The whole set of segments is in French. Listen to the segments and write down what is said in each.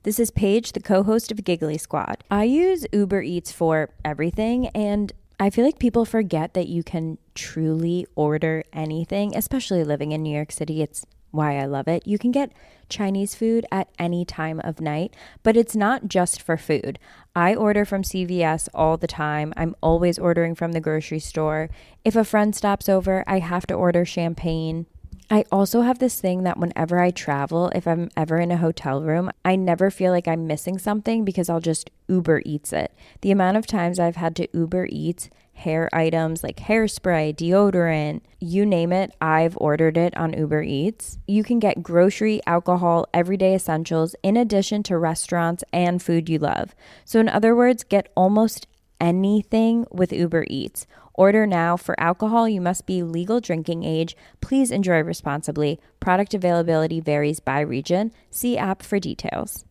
This is Paige, the co-host of Giggly Squad. I use Uber Eats for everything, and I feel like people forget that you can truly order anything, especially living in New York City. It's why I love it. You can get Chinese food at any time of night, but it's not just for food. I order from CVS all the time. I'm always ordering from the grocery store. If a friend stops over, I have to order champagne. I also have this thing that whenever I travel, if I'm ever in a hotel room, I never feel like I'm missing something because I'll just Uber Eats it. The amount of times I've had to Uber Eats hair items like hairspray, deodorant, you name it, I've ordered it on Uber Eats. You can get grocery, alcohol, everyday essentials in addition to restaurants and food you love. So in other words, get almost anything with Uber Eats. Order now. For alcohol, you must be legal drinking age. Please enjoy responsibly. Product availability varies by region. See app for details.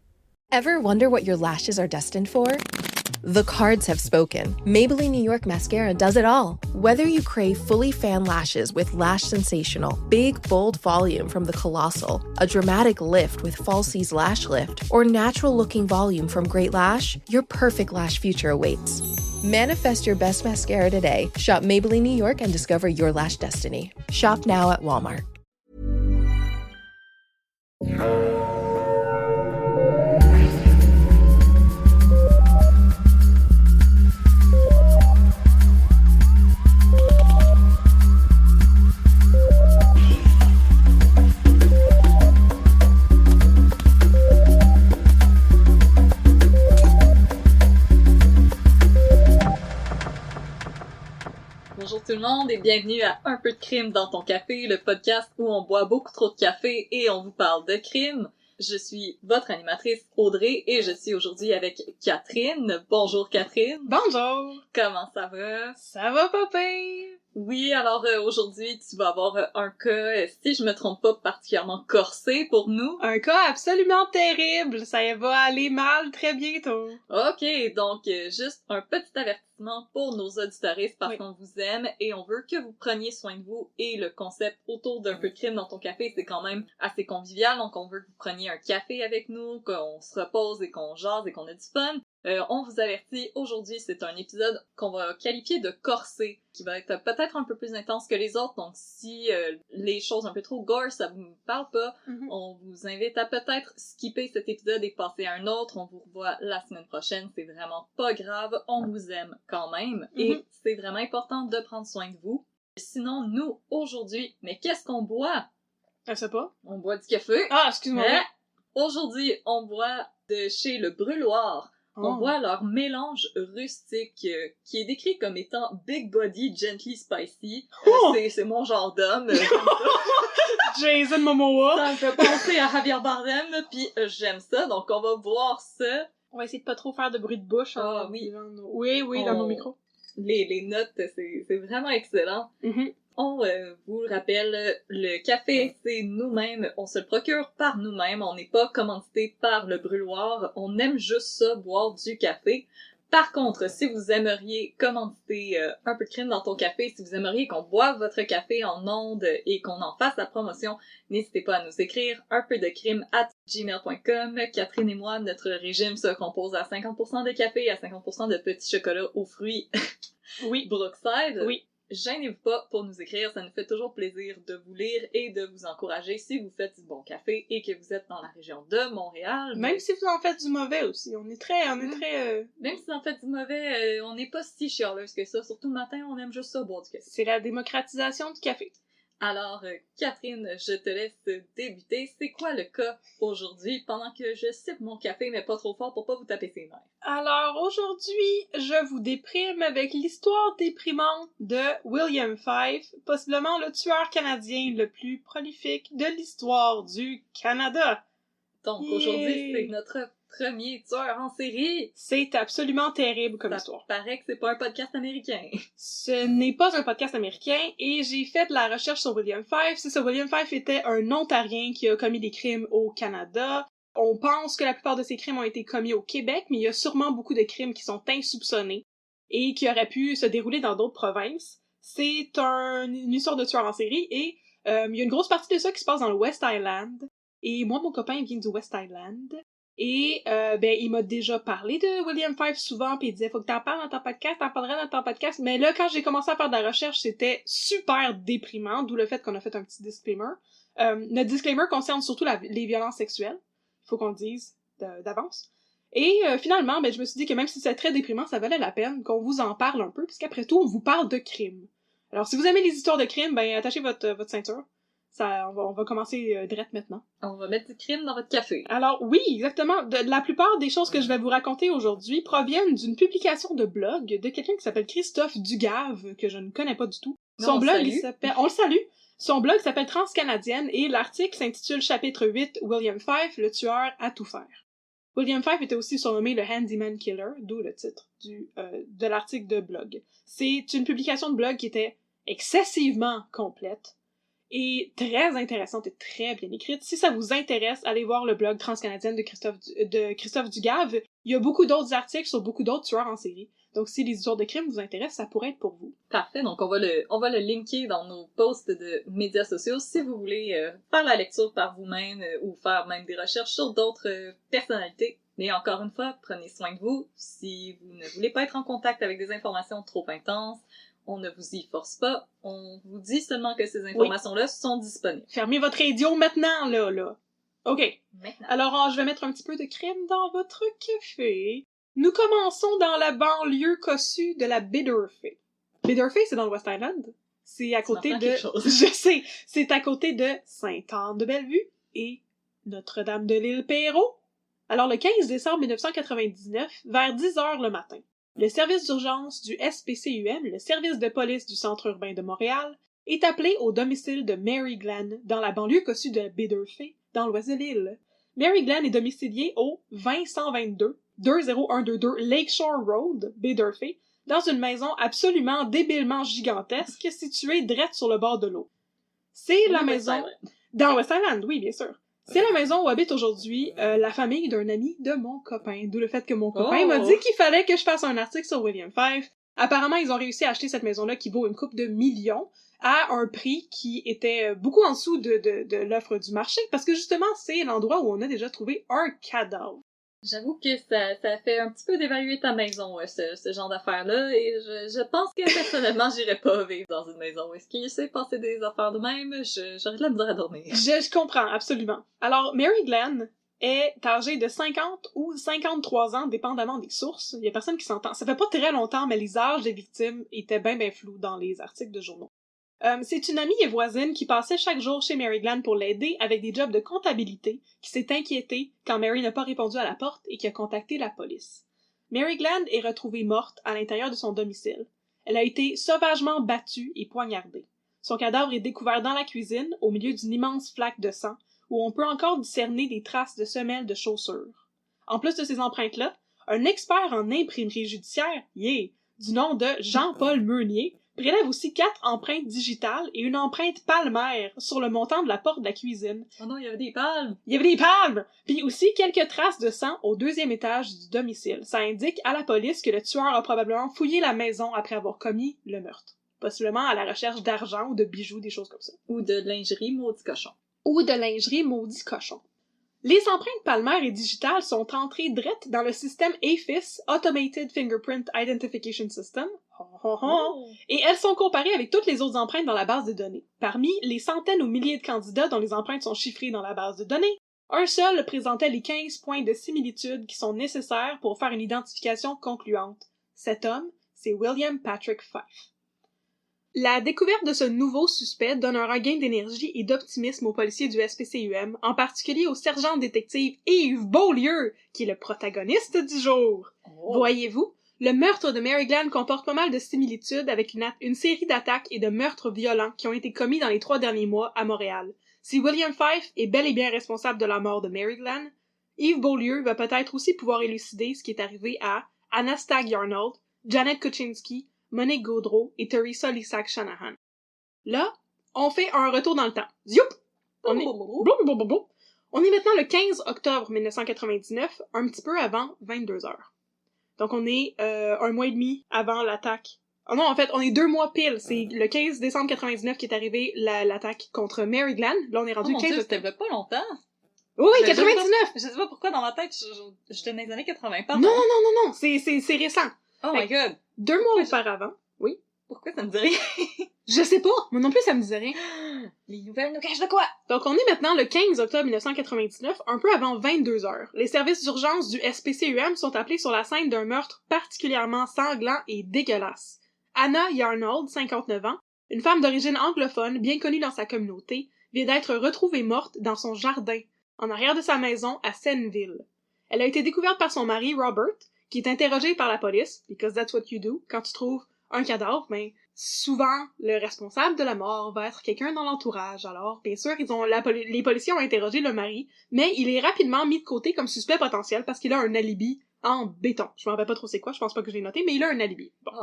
Ever wonder what your lashes are destined for? The cards have spoken. Maybelline New York Mascara does it all. Whether you crave fully fan lashes with Lash Sensational, big, bold volume from the Colossal, a dramatic lift with Falsies Lash Lift, or natural-looking volume from Great Lash, your perfect lash future awaits. Manifest your best mascara today. Shop Maybelline New York and discover your lash destiny. Shop now at Walmart. Bonjour tout le monde et bienvenue à Un peu de crime dans ton café, le podcast où on boit beaucoup trop de café et on vous parle de crime. Je suis votre animatrice Audrey et je suis aujourd'hui avec Catherine. Bonjour Catherine. Bonjour! Comment ça va? Ça va pas pire? Oui, alors aujourd'hui tu vas avoir un cas, si je me trompe pas, particulièrement corsé pour nous. Un cas absolument terrible, ça va aller mal très bientôt. Ok, donc juste un petit avertissement pour nos auditoristes parce Oui. qu'on vous aime et on veut que vous preniez soin de vous et le concept autour d'un peu de crime dans ton café, c'est quand même assez convivial, donc on veut que vous preniez un café avec nous, qu'on se repose et qu'on jase et qu'on ait du fun. On vous avertit, aujourd'hui c'est un épisode qu'on va qualifier de corsé, qui va être peut-être un peu plus intense que les autres, donc si les choses un peu trop gore, ça vous parle pas, on vous invite à peut-être skipper cet épisode et passer à un autre, on vous revoit la semaine prochaine, c'est vraiment pas grave, on vous aime quand même, et c'est vraiment important de prendre soin de vous. Sinon, nous, aujourd'hui, mais qu'est-ce qu'on boit? Je sais pas. On boit du café. Ah, excuse-moi. Mais aujourd'hui, on boit de chez Le Brûloir. On boit leur mélange rustique qui est décrit comme étant Big Body Gently Spicy. C'est mon genre d'homme. Jason Momoa. Ça me fait penser à Javier Bardem, puis j'aime ça, donc on va boire ça. On va essayer de pas trop faire de bruit de bouche. Ah oui. Oui, dans nos micros. Les notes, c'est vraiment excellent. On vous le rappelle, le café, c'est nous-mêmes, on se le procure par nous-mêmes, on n'est pas commandité par le brûloir, on aime juste ça, boire du café. Par contre, si vous aimeriez commanditer un peu de crime dans ton café, si vous aimeriez qu'on boive votre café en ondes et qu'on en fasse la promotion, n'hésitez pas à nous écrire unpeudecrime@gmail.com. Catherine et moi, notre régime se compose à 50% de café et à 50% de petits chocolats aux fruits. Oui. Brookside. Oui. Gênez-vous pas pour nous écrire, ça nous fait toujours plaisir de vous lire et de vous encourager si vous faites du bon café et que vous êtes dans la région de Montréal. Même si vous en faites du mauvais aussi, on est très... Même si vous en faites du mauvais, on n'est pas si chialeuse que ça. Surtout le matin, on aime juste ça, boire du café. C'est la démocratisation du café. Alors, Catherine, je te laisse débuter. C'est quoi le cas aujourd'hui pendant que je sipe mon café, mais pas trop fort pour pas vous taper ses nerfs? Alors, aujourd'hui, je vous déprime avec l'histoire déprimante de William Fife, possiblement le tueur canadien le plus prolifique de l'histoire du Canada. Donc, aujourd'hui, c'est notre premier tueur en série. C'est absolument terrible comme Ça histoire. paraît que c'est pas un podcast américain. Ce n'est pas un podcast américain et j'ai fait de la recherche sur William Fife. C'est ça, William Fife était un Ontarien qui a commis des crimes au Canada. On pense que la plupart de ces crimes ont été commis au Québec, mais il y a sûrement beaucoup de crimes qui sont insoupçonnés et qui auraient pu se dérouler dans d'autres provinces. C'est une histoire de tueur en série et il y a une grosse partie de ça qui se passe dans le West Island. Et moi, mon copain vient du West Island. Et il m'a déjà parlé de William Fife souvent, puis il disait « Faut que t'en parles dans ton podcast, t'en parleras dans ton podcast ». Mais là, quand j'ai commencé à faire de la recherche, c'était super déprimant, d'où le fait qu'on a fait un petit disclaimer. Notre disclaimer concerne surtout les violences sexuelles, il faut qu'on le dise d'avance. Et finalement, je me suis dit que même si c'est très déprimant, ça valait la peine qu'on vous en parle un peu, puisqu'après tout, on vous parle de crimes. Alors, si vous aimez les histoires de crimes, attachez votre ceinture. On va commencer direct maintenant. On va mettre du crime dans votre café. Alors oui, exactement. La plupart des choses que je vais vous raconter aujourd'hui proviennent d'une publication de blog de quelqu'un qui s'appelle Christophe Dugave, que je ne connais pas du tout. Son blog, on le salue. Son blog s'appelle Transcanadienne et l'article s'intitule Chapitre 8, William Fife, le tueur à tout faire. William Fife était aussi surnommé le Handyman Killer, d'où le titre de l'article de blog. C'est une publication de blog qui était excessivement complète et très intéressante et très bien écrite. Si ça vous intéresse, allez voir le blog Transcanadienne de Christophe Dugave. Il y a beaucoup d'autres articles sur beaucoup d'autres tueurs en série. Donc si les histoires de crimes vous intéressent, ça pourrait être pour vous. Parfait, donc on va le linker dans nos posts de médias sociaux si vous voulez faire la lecture par vous-même ou faire même des recherches sur d'autres personnalités. Mais encore une fois, prenez soin de vous. Si vous ne voulez pas être en contact avec des informations trop intenses, on ne vous y force pas. On vous dit seulement que ces informations-là sont disponibles. Fermez votre radio maintenant, là. OK. Maintenant. Alors, je vais mettre un petit peu de crème dans votre café. Nous commençons dans la banlieue cossue de la Bidderfee. Bidderfee, c'est dans le West Island. C'est à côté de... Je sais! C'est à côté de Sainte-Anne-de-Bellevue et Notre-Dame de l'Île-Perrot. Alors, le 15 décembre 1999, vers 10h le matin, le service d'urgence du SPCUM, le service de police du centre urbain de Montréal, est appelé au domicile de Mary Glenn, dans la banlieue cossue de Bidderfee, dans l'ouest de l'île. Mary Glenn est domiciliée au 20122 20122 Lakeshore Road, Bidderfee, dans une maison absolument débilement gigantesque située direct sur le bord de l'eau. C'est la maison... Dans West Island, oui, bien sûr. C'est la maison où habite aujourd'hui la famille d'un ami de mon copain. D'où le fait que mon copain m'a dit qu'il fallait que je fasse un article sur William Fife. Apparemment, ils ont réussi à acheter cette maison-là qui vaut une couple de millions à un prix qui était beaucoup en dessous de l'offre du marché, parce que justement, c'est l'endroit où on a déjà trouvé un cadavre. J'avoue que ça fait un petit peu d'évaluer ta maison, ce genre d'affaires-là, et je pense que personnellement, j'irais pas vivre dans une maison où est-ce qu'il s'est passé des affaires de même, j'aurais de la misère à dormir. Je comprends, absolument. Alors, Mary Glenn est âgée de 50 ou 53 ans, dépendamment des sources. Il y a personne qui s'entend. Ça fait pas très longtemps, mais les âges des victimes étaient bien flous dans les articles de journaux. C'est une amie et voisine qui passait chaque jour chez Mary Glenn pour l'aider avec des jobs de comptabilité, qui s'est inquiétée quand Mary n'a pas répondu à la porte et qui a contacté la police. Mary Glenn est retrouvée morte à l'intérieur de son domicile. Elle a été sauvagement battue et poignardée. Son cadavre est découvert dans la cuisine, au milieu d'une immense flaque de sang, où on peut encore discerner des traces de semelles de chaussures. En plus de ces empreintes-là, un expert en imprimerie judiciaire, du nom de Jean-Paul Meunier, prélève aussi 4 empreintes digitales et une empreinte palmaire sur le montant de la porte de la cuisine. Oh non, il y avait des palmes! Il y avait des palmes! Puis aussi quelques traces de sang au 2e étage du domicile. Ça indique à la police que le tueur a probablement fouillé la maison après avoir commis le meurtre. Possiblement à la recherche d'argent ou de bijoux, des choses comme ça. Ou de lingerie maudit cochon. Ou de lingerie maudit cochon. Les empreintes palmaires et digitales sont entrées direct dans le système AFIS, Automated Fingerprint Identification System, et elles sont comparées avec toutes les autres empreintes dans la base de données. Parmi les centaines ou milliers de candidats dont les empreintes sont chiffrées dans la base de données, un seul présentait les 15 points de similitude qui sont nécessaires pour faire une identification concluante. Cet homme, c'est William Patrick Fife. La découverte de ce nouveau suspect donne un regain d'énergie et d'optimisme aux policiers du SPCUM, en particulier au sergent-détective Yves Beaulieu, qui est le protagoniste du jour. Voyez-vous, le meurtre de Mary Glenn comporte pas mal de similitudes avec une série d'attaques et de meurtres violents qui ont été commis dans les 3 derniers mois à Montréal. Si William Fife est bel et bien responsable de la mort de Mary Glenn, Yves Beaulieu va peut-être aussi pouvoir élucider ce qui est arrivé à Anna Stagg-Arnold, Janet Kuczynski, Monique Gaudreau et Teresa Lissac-Shanahan. Là, on fait un retour dans le temps. Zoup! On est maintenant le 15 octobre 1999, un petit peu avant 22h. Donc on est un mois et demi avant l'attaque. Oh non, en fait, on est 2 mois pile. C'est le 15 décembre 99 qui est arrivé l'attaque contre Mary Glenn. Là, on est rendu 15 octobre. C'était pas longtemps. Oui, 99! Je sais pas pourquoi dans ma tête, j'étais dans les années 80. Pardon. Non, c'est récent. Oh my god. 2 mois auparavant. Oui. Pourquoi ça me dit rien? Je sais pas, moi non plus ça me disait rien. Les nouvelles nous cachent de quoi? Donc on est maintenant le 15 octobre 1999, un peu avant 22 heures. Les services d'urgence du SPCUM sont appelés sur la scène d'un meurtre particulièrement sanglant et dégueulasse. Anna Yarnold, 59 ans, une femme d'origine anglophone bien connue dans sa communauté, vient d'être retrouvée morte dans son jardin, en arrière de sa maison à Senneville. Elle a été découverte par son mari Robert, qui est interrogé par la police, because that's what you do, quand tu trouves un cadavre, mais souvent, le responsable de la mort va être quelqu'un dans l'entourage. Alors, bien sûr, les policiers ont interrogé le mari, mais il est rapidement mis de côté comme suspect potentiel parce qu'il a un alibi en béton. Je me rappelle pas trop c'est quoi, je pense pas que je l'ai noté, mais il a un alibi. Bon.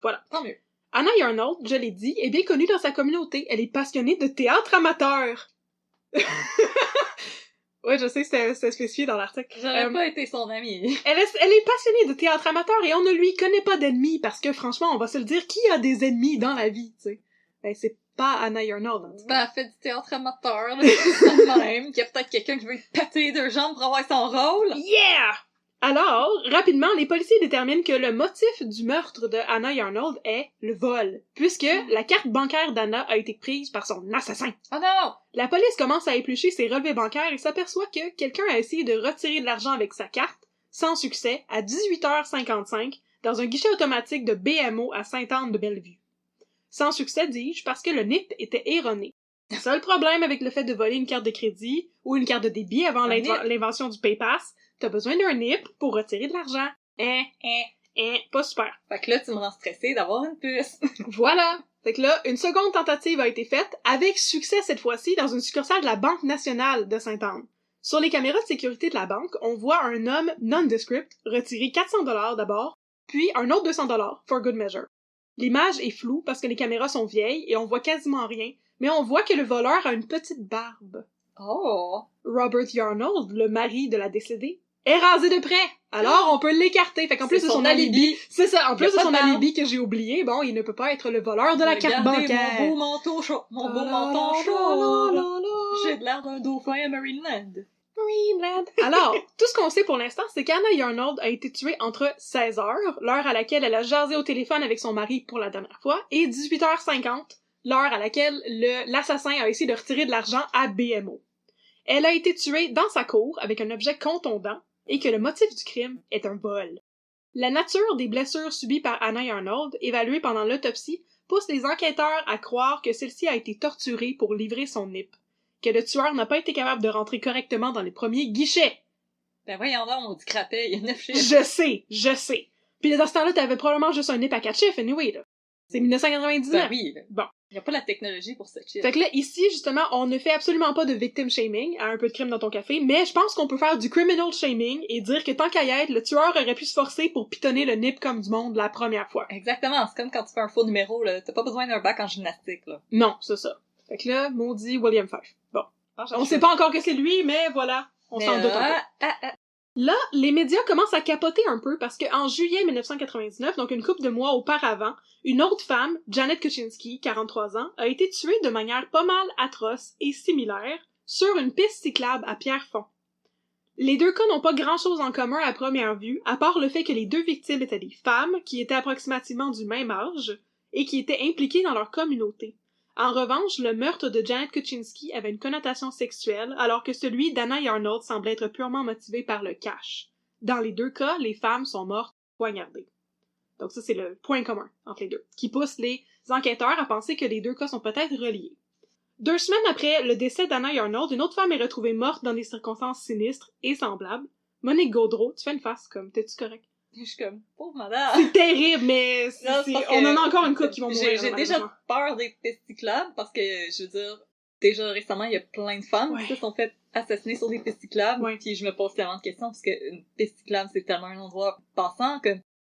Voilà. Tant mieux. Anna Yarnold, je l'ai dit, est bien connue dans sa communauté. Elle est passionnée de théâtre amateur. Ouais, je sais, c'était spécifié dans l'article. J'aurais pas été son amie. Elle est passionnée de théâtre amateur et on ne lui connaît pas d'ennemis parce que franchement, on va se le dire, qui a des ennemis dans la vie, tu sais? Ben, c'est pas Anna Yarnold. Hein. Ben, elle fait du théâtre amateur, là, c'est ça de même. Qu'il y a peut-être quelqu'un qui veut péter 2 jambes pour avoir son rôle. Yeah! Alors, rapidement, les policiers déterminent que le motif du meurtre de Anna Yarnold est le vol, puisque la carte bancaire d'Anna a été prise par son assassin. Oh non! La police commence à éplucher ses relevés bancaires et s'aperçoit que quelqu'un a essayé de retirer de l'argent avec sa carte, sans succès, à 18h55, dans un guichet automatique de BMO à Sainte-Anne-de-Bellevue. Sans succès, dis-je, parce que le NIP était erroné. Le seul problème avec le fait de voler une carte de crédit ou une carte de débit avant l'invention du PayPass, t'as besoin d'un NIP pour retirer de l'argent. Pas super. Fait que là, tu me rends stressée d'avoir une puce. Voilà. Fait que là, une seconde tentative a été faite, avec succès cette fois-ci, dans une succursale de la Banque nationale de Sainte-Anne. Sur les caméras de sécurité de la banque, on voit un homme nondescript retirer 400$ d'abord, puis un autre 200$ for good measure. L'image est floue parce que les caméras sont vieilles et on voit quasiment rien, mais on voit que le voleur a une petite barbe. Oh! Robert Yarnold, le mari de la décédée, est rasé de près. Alors, on peut l'écarter. Fait qu'en plus de son alibi. C'est ça, en plus de son alibi que j'ai oublié, bon, il ne peut pas être le voleur de la carte bancaire. Mon beau manteau chaud. Mon beau manteau chaud. J'ai de l'air d'un dauphin à Marineland. Alors, tout ce qu'on sait pour l'instant, c'est qu'Anna Yarnold a été tuée entre 16h, l'heure à laquelle elle a jasé au téléphone avec son mari pour la dernière fois, et 18h50, l'heure à laquelle l'assassin a essayé de retirer de l'argent à BMO. Elle a été tuée dans sa cour avec un objet contondant et que le motif du crime est un vol. La nature des blessures subies par Anna Yarnold, évaluées pendant l'autopsie, pousse les enquêteurs à croire que celle-ci a été torturée pour livrer son NIP, que le tueur n'a pas été capable de rentrer correctement dans les premiers guichets. Ben voyons donc, maudit crapet, il y a 9 chiffres. Je sais. Puis dans ce temps-là, t'avais probablement juste un NIP à 4 chiffres, anyway, là. C'est 1999. Ben oui, là. Bon. Il n'y a pas la technologie pour ce chiffre. Fait que là, ici, justement, on ne fait absolument pas de victim shaming à un peu de crime dans ton café, mais je pense qu'on peut faire du criminal shaming et dire que tant qu'à y être, le tueur aurait pu se forcer pour pitonner le NIP comme du monde la première fois. Exactement, c'est comme quand tu fais un faux numéro, là. T'as pas besoin d'un bac en gymnastique, là. Non, c'est ça. Fait que là, maudit William Fife. Bon. On sait pas encore que c'est lui, mais voilà. On s'en doute un peu. Là, les médias commencent à capoter un peu parce que en juillet 1999, donc une couple de mois auparavant, une autre femme, Janet Kuczynski, 43 ans, a été tuée de manière pas mal atroce et similaire sur une piste cyclable à Pierrefonds. Les deux cas n'ont pas grand-chose en commun à première vue, à part le fait que les deux victimes étaient des femmes qui étaient approximativement du même âge et qui étaient impliquées dans leur communauté. En revanche, le meurtre de Janet Kuczynski avait une connotation sexuelle, alors que celui d'Anna Yarnold semblait être purement motivé par le cash. Dans les deux cas, les femmes sont mortes poignardées. Donc ça, c'est le point commun entre les deux, qui pousse les enquêteurs à penser que les deux cas sont peut-être reliés. 2 semaines après le décès d'Anna Yarnold, une autre femme est retrouvée morte dans des circonstances sinistres et semblables. Monique Gaudreau, tu fais une face comme, t'es-tu correct? Je suis comme, pauvre madame! C'est terrible, mais on en a encore une couple qui vont mourir. J'ai déjà peur des pistes cyclables parce que, je veux dire, déjà récemment, il y a plein de femmes qui se sont fait assassiner sur des pistes cyclables. Puis je me pose tellement de questions parce que une piste cyclable, c'est tellement un endroit passant que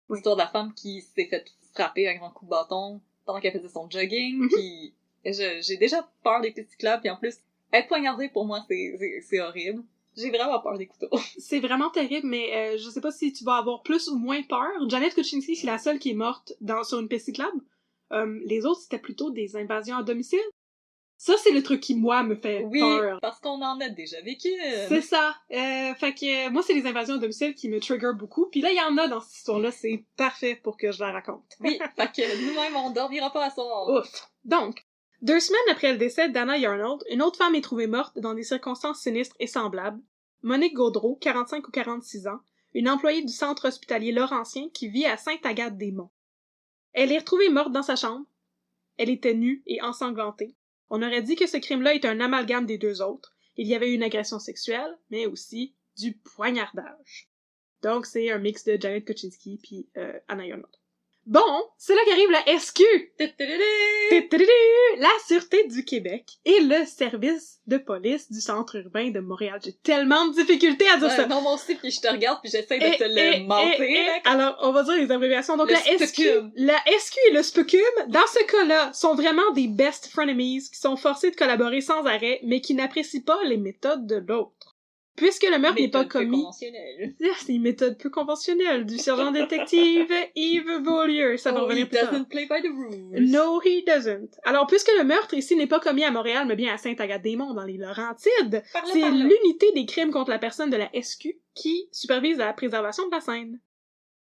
l'histoire de la femme qui s'est fait frapper avec un coup de bâton pendant qu'elle faisait son jogging. Puis j'ai déjà peur des pistes cyclables. Puis en plus, être poignardée pour moi, c'est horrible. J'ai vraiment peur des couteaux. C'est vraiment terrible, mais je sais pas si tu vas avoir plus ou moins peur. Janet Kuczynski, c'est la seule qui est morte sur une piste cyclable. Les autres, c'était plutôt des invasions à domicile. Ça, c'est le truc qui, moi, me fait Oui, peur. parce qu'on en a déjà vécu. C'est ça. Fait que moi, c'est les invasions à domicile qui me trigger beaucoup. Puis là, il y en a dans cette histoire-là. C'est parfait pour que je la raconte. Oui, fait que nous-mêmes, on dormira pas à soir. Ouf. Donc, 2 semaines après le décès d'Anna Yarnold, une autre femme est trouvée morte dans des circonstances sinistres et semblables. Monique Gaudreau, 45 ou 46 ans, une employée du centre hospitalier Laurentien qui vit à Sainte-Agathe-des-Monts. Elle est retrouvée morte dans sa chambre. Elle était nue et ensanglantée. On aurait dit que ce crime-là est un amalgame des 2 autres. Il y avait eu une agression sexuelle, mais aussi du poignardage. Donc, c'est un mix de Janet Kocinski puis Anna Yarnold. Bon, c'est là qu'arrive la SQ! La Sûreté du Québec et le service de police du centre urbain de Montréal. J'ai tellement de difficultés à dire ça. Non, moi aussi, puis je te regarde, puis j'essaie de te le mentir. Alors, on va dire les abréviations. Donc, Le la SQ et le SPUCUM, dans ce cas-là, sont vraiment des best frenemies qui sont forcés de collaborer sans arrêt, mais qui n'apprécient pas les méthodes de l'autre. Puisque le meurtre n'est pas commis... C'est une méthode peu conventionnelle du sergent détective Yves Beaulieu. Ça va revenir plus tard. He doesn't play by the rules. No, he doesn't. Alors, puisque le meurtre ici n'est pas commis à Montréal, mais bien à Sainte-Agathe-des-Monts, dans les Laurentides, c'est l'unité des crimes contre la personne de la SQ qui supervise la préservation de la scène.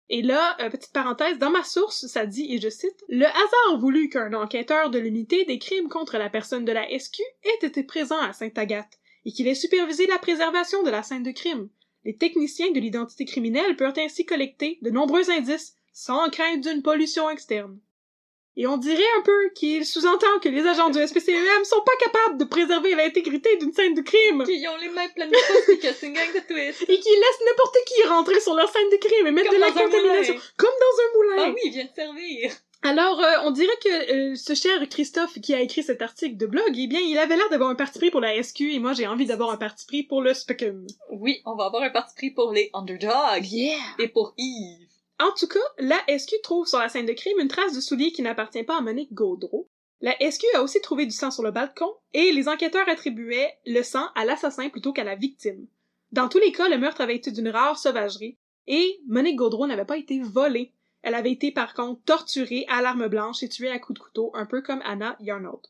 Et là, petite parenthèse, dans ma source, ça dit, et je cite, « Le hasard voulut qu'un enquêteur de l'unité des crimes contre la personne de la SQ ait été présent à Sainte-Agathe et qu'il ait supervisé la préservation de la scène de crime. Les techniciens de l'identité criminelle peuvent ainsi collecter de nombreux indices sans crainte d'une pollution externe. » Et on dirait un peu qu'il sous-entend que les agents du SPCEM sont pas capables de préserver l'intégrité d'une scène de crime. Qu'ils ont les mains pleines de fausses et que c'est une gang de twists. Et qu'ils laissent n'importe qui rentrer sur leur scène de crime et mettre Comme de la dans un contamination. moulin. Comme dans un moulin. Ah oui, il vient de servir. Alors, on dirait que ce cher Christophe qui a écrit cet article de blog, eh bien, il avait l'air d'avoir un parti pris pour la SQ et moi, j'ai envie d'avoir un parti pris pour le SPECUM. Oui, on va avoir un parti pris pour les underdogs. Yeah! Et pour Yves. En tout cas, la SQ trouve sur la scène de crime une trace de soulier qui n'appartient pas à Monique Gaudreau. La SQ a aussi trouvé du sang sur le balcon et les enquêteurs attribuaient le sang à l'assassin plutôt qu'à la victime. Dans tous les cas, le meurtre avait été d'une rare sauvagerie et Monique Gaudreau n'avait pas été volée. Elle avait été par contre torturée à l'arme blanche et tuée à coups de couteau, un peu comme Anna Yarnold.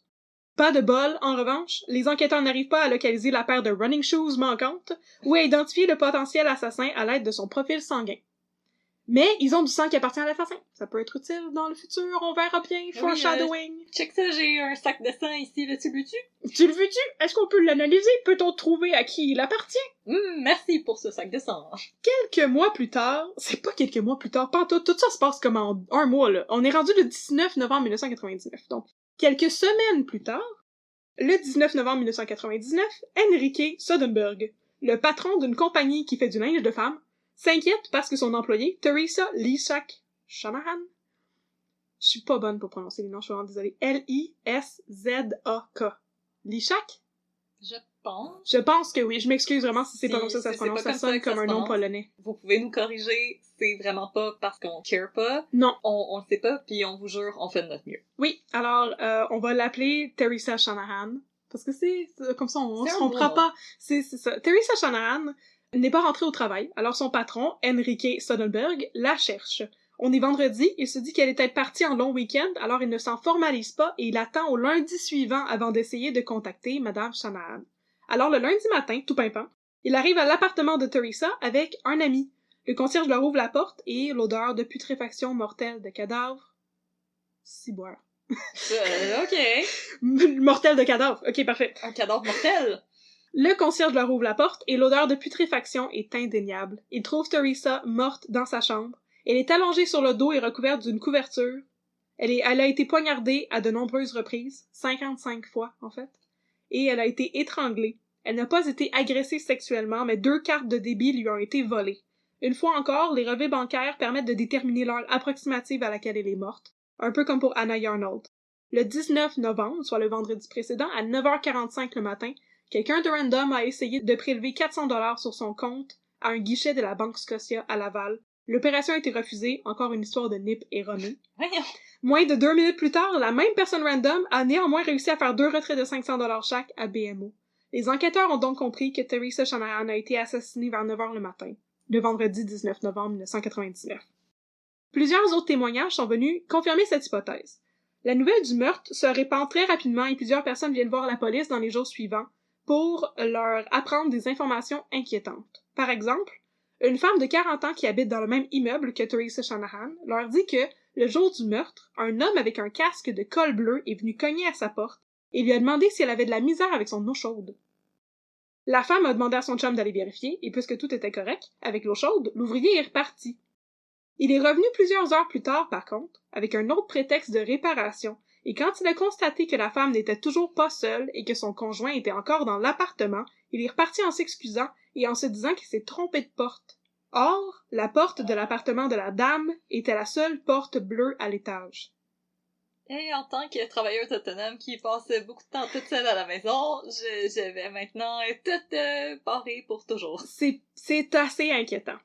Pas de bol, en revanche, les enquêteurs n'arrivent pas à localiser la paire de running shoes manquantes ou à identifier le potentiel assassin à l'aide de son profil sanguin. Mais ils ont du sang qui appartient à l'assassin. Ça peut être utile dans le futur, on verra bien. Foreshadowing. Check ça, j'ai un sac de sang ici, là, tu le veux-tu? Tu le veux-tu? Est-ce qu'on peut l'analyser? Peut-on trouver à qui il appartient? Merci pour ce sac de sang. Quelques mois plus tard, c'est pas quelques mois plus tard, pantoute, tout ça se passe comme en un mois, là. On est rendu le 19 novembre 1999. Donc, quelques semaines plus tard, le 19 novembre 1999, Enrique Soderbergh, le patron d'une compagnie qui fait du linge de femme, s'inquiète parce que son employé, Teresa Lisak Shanahan, je suis pas bonne pour prononcer les noms, je suis vraiment désolée, L-I-S-Z-A-K. Lisak? Je pense. Je pense que oui, je m'excuse vraiment si c'est pas comme ça que ça se prononce, ça sonne comme un nom polonais. Vous pouvez nous corriger, c'est vraiment pas parce qu'on care pas. Non. On le sait pas, puis on vous jure, on fait de notre mieux. Oui, alors, on va l'appeler Teresa Shanahan, parce que c'est comme ça, on se comprend bon pas. C'est ça. Teresa Shanahan n'est pas rentrée au travail, alors son patron, Enrique Soderbergh, la cherche. On est vendredi, il se dit qu'elle est peut-être partie en long week-end, alors il ne s'en formalise pas et il attend au lundi suivant avant d'essayer de contacter Madame Shanahan. Alors le lundi matin, tout pimpant, il arrive à l'appartement de Teresa avec un ami. Le concierge leur ouvre la porte et l'odeur de putréfaction mortelle de cadavre... Ciboire. OK. Mortel de cadavre. OK, parfait. Un cadavre mortel. Le concierge leur ouvre la porte et l'odeur de putréfaction est indéniable. Il trouve Teresa morte dans sa chambre. Elle est allongée sur le dos et recouverte d'une couverture. Elle a été poignardée à de nombreuses reprises, 55 fois en fait, et elle a été étranglée. Elle n'a pas été agressée sexuellement, mais 2 cartes de débit lui ont été volées. Une fois encore, les relevés bancaires permettent de déterminer l'heure approximative à laquelle elle est morte, un peu comme pour Anna Yarnold. Le 19 novembre, soit le vendredi précédent, à 9h45 le matin, quelqu'un de random a essayé de prélever 400$ sur son compte à un guichet de la Banque Scotia à Laval. L'opération a été refusée, encore une histoire de nip erronée. Moins de 2 minutes plus tard, la même personne random a néanmoins réussi à faire 2 retraits de 500$ chaque à BMO. Les enquêteurs ont donc compris que Teresa Shanahan a été assassinée vers 9h le matin, le vendredi 19 novembre 1999. Plusieurs autres témoignages sont venus confirmer cette hypothèse. La nouvelle du meurtre se répand très rapidement et plusieurs personnes viennent voir la police dans les jours suivants pour leur apprendre des informations inquiétantes. Par exemple, une femme de 40 ans qui habite dans le même immeuble que Teresa Shanahan leur dit que, le jour du meurtre, un homme avec un casque de col bleu est venu cogner à sa porte et lui a demandé si elle avait de la misère avec son eau chaude. La femme a demandé à son chum d'aller vérifier, et puisque tout était correct, avec l'eau chaude, l'ouvrier est reparti. Il est revenu plusieurs heures plus tard, par contre, avec un autre prétexte de réparation, et quand il a constaté que la femme n'était toujours pas seule et que son conjoint était encore dans l'appartement, il est reparti en s'excusant et en se disant qu'il s'est trompé de porte. Or, la porte de l'appartement de la dame était la seule porte bleue à l'étage. Et en tant que travailleuse autonome qui passe beaucoup de temps toute seule à la maison, je vais maintenant être toute barrée pour toujours. C'est assez inquiétant.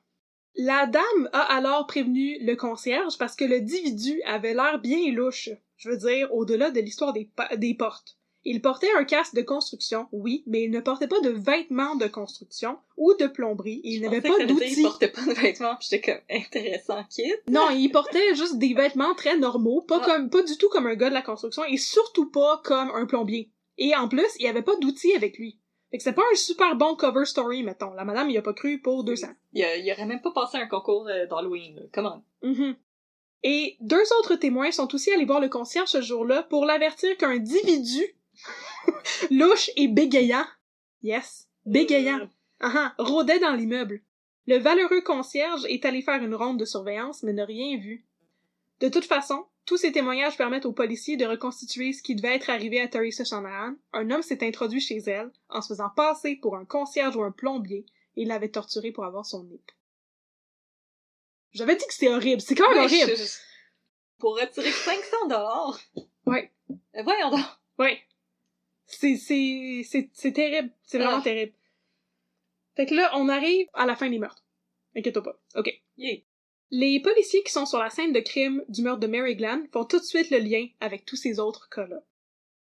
La dame a alors prévenu le concierge parce que le individu avait l'air bien louche. Je veux dire, au-delà de l'histoire des portes. Il portait un casque de construction, oui, mais il ne portait pas de vêtements de construction ou de plomberie, et il n'avait pas d'outils. Il portait pas de vêtements, pis j'étais comme intéressant kid. Non, il portait juste des vêtements très normaux, pas du tout comme un gars de la construction, et surtout pas comme un plombier. Et en plus, il y avait pas d'outils avec lui. Fait que c'est pas un super bon cover story, mettons. La madame y a pas cru pour 200. Il aurait même pas passé un concours d'Halloween, comment? Et 2 autres témoins sont aussi allés voir le concierge ce jour-là pour l'avertir qu'un individu louche et bégayant, yes, bégayant, rôdait dans l'immeuble. Le valeureux concierge est allé faire une ronde de surveillance, mais n'a rien vu. De toute façon, tous ces témoignages permettent aux policiers de reconstituer ce qui devait être arrivé à Teresa Shanahan. Un homme s'est introduit chez elle, en se faisant passer pour un concierge ou un plombier, et il l'avait torturée pour avoir son nip. J'avais dit que c'était horrible, c'est quand même horrible! Pour retirer 500$? Ouais. Voyons donc! Ouais. C'est terrible. C'est vraiment terrible. Fait que là, on arrive à la fin des meurtres. Inquiète-toi pas. OK. Yeah. Les policiers qui sont sur la scène de crime du meurtre de Mary Glenn font tout de suite le lien avec tous ces autres cas-là.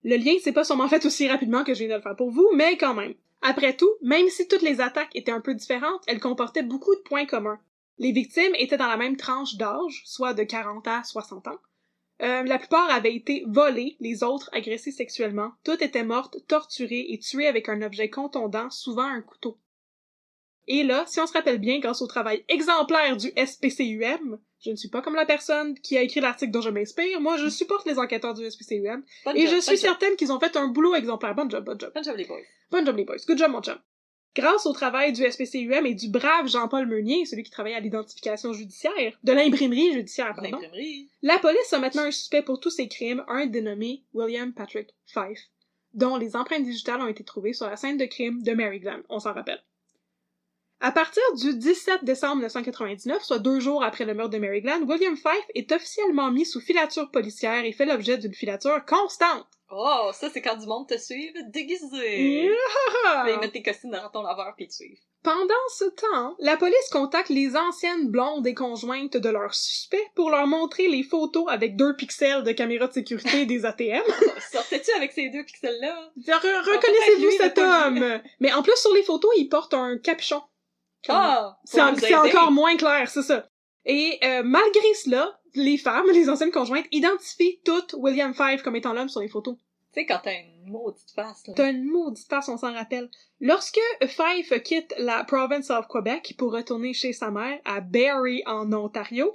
Le lien s'est pas sûrement fait aussi rapidement que je viens de le faire pour vous, mais quand même. Après tout, même si toutes les attaques étaient un peu différentes, elles comportaient beaucoup de points communs. Les victimes étaient dans la même tranche d'âge, soit de 40 à 60 ans. La plupart avaient été volées, les autres agressées sexuellement. Toutes étaient mortes, torturées et tuées avec un objet contondant, souvent un couteau. Et là, si on se rappelle bien, grâce au travail exemplaire du SPCUM, je ne suis pas comme la personne qui a écrit l'article dont je m'inspire, moi je supporte les enquêteurs du SPCUM, et je suis certaine qu'ils ont fait un boulot exemplaire. Bon job, bon job. Bon job les boys. Bon job les boys, good job mon chum. Grâce au travail du SPCUM et du brave Jean-Paul Meunier, celui qui travaillait à l'identification judiciaire, de l'imprimerie judiciaire, pardon, la police a maintenant un suspect pour tous ces crimes, un dénommé William Patrick Fife, dont les empreintes digitales ont été trouvées sur la scène de crime de Mary Glenn, on s'en rappelle. À partir du 17 décembre 1999, soit 2 jours après le meurtre de Mary Glenn, William Fife est officiellement mis sous filature policière et fait l'objet d'une filature constante. Oh, ça c'est quand du monde te suive déguisé. Yeah! Ils mettent tes costumes dans ton laveur pis te suivent. Pendant ce temps, la police contacte les anciennes blondes et conjointes de leurs suspects pour leur montrer les photos avec 2 pixels de caméra de sécurité des ATM. Sortais-tu avec ces 2 pixels-là? Reconnaissez-vous cet homme? Mais en plus, sur les photos, il porte un capuchon. C'est encore moins clair, c'est ça. Et malgré cela, les femmes, les anciennes conjointes, identifient toutes William Fife comme étant l'homme sur les photos. Tu sais, quand t'as une maudite face, là. T'as une maudite face, on s'en rappelle. Lorsque Fife quitte la province of Quebec pour retourner chez sa mère à Barrie, en Ontario,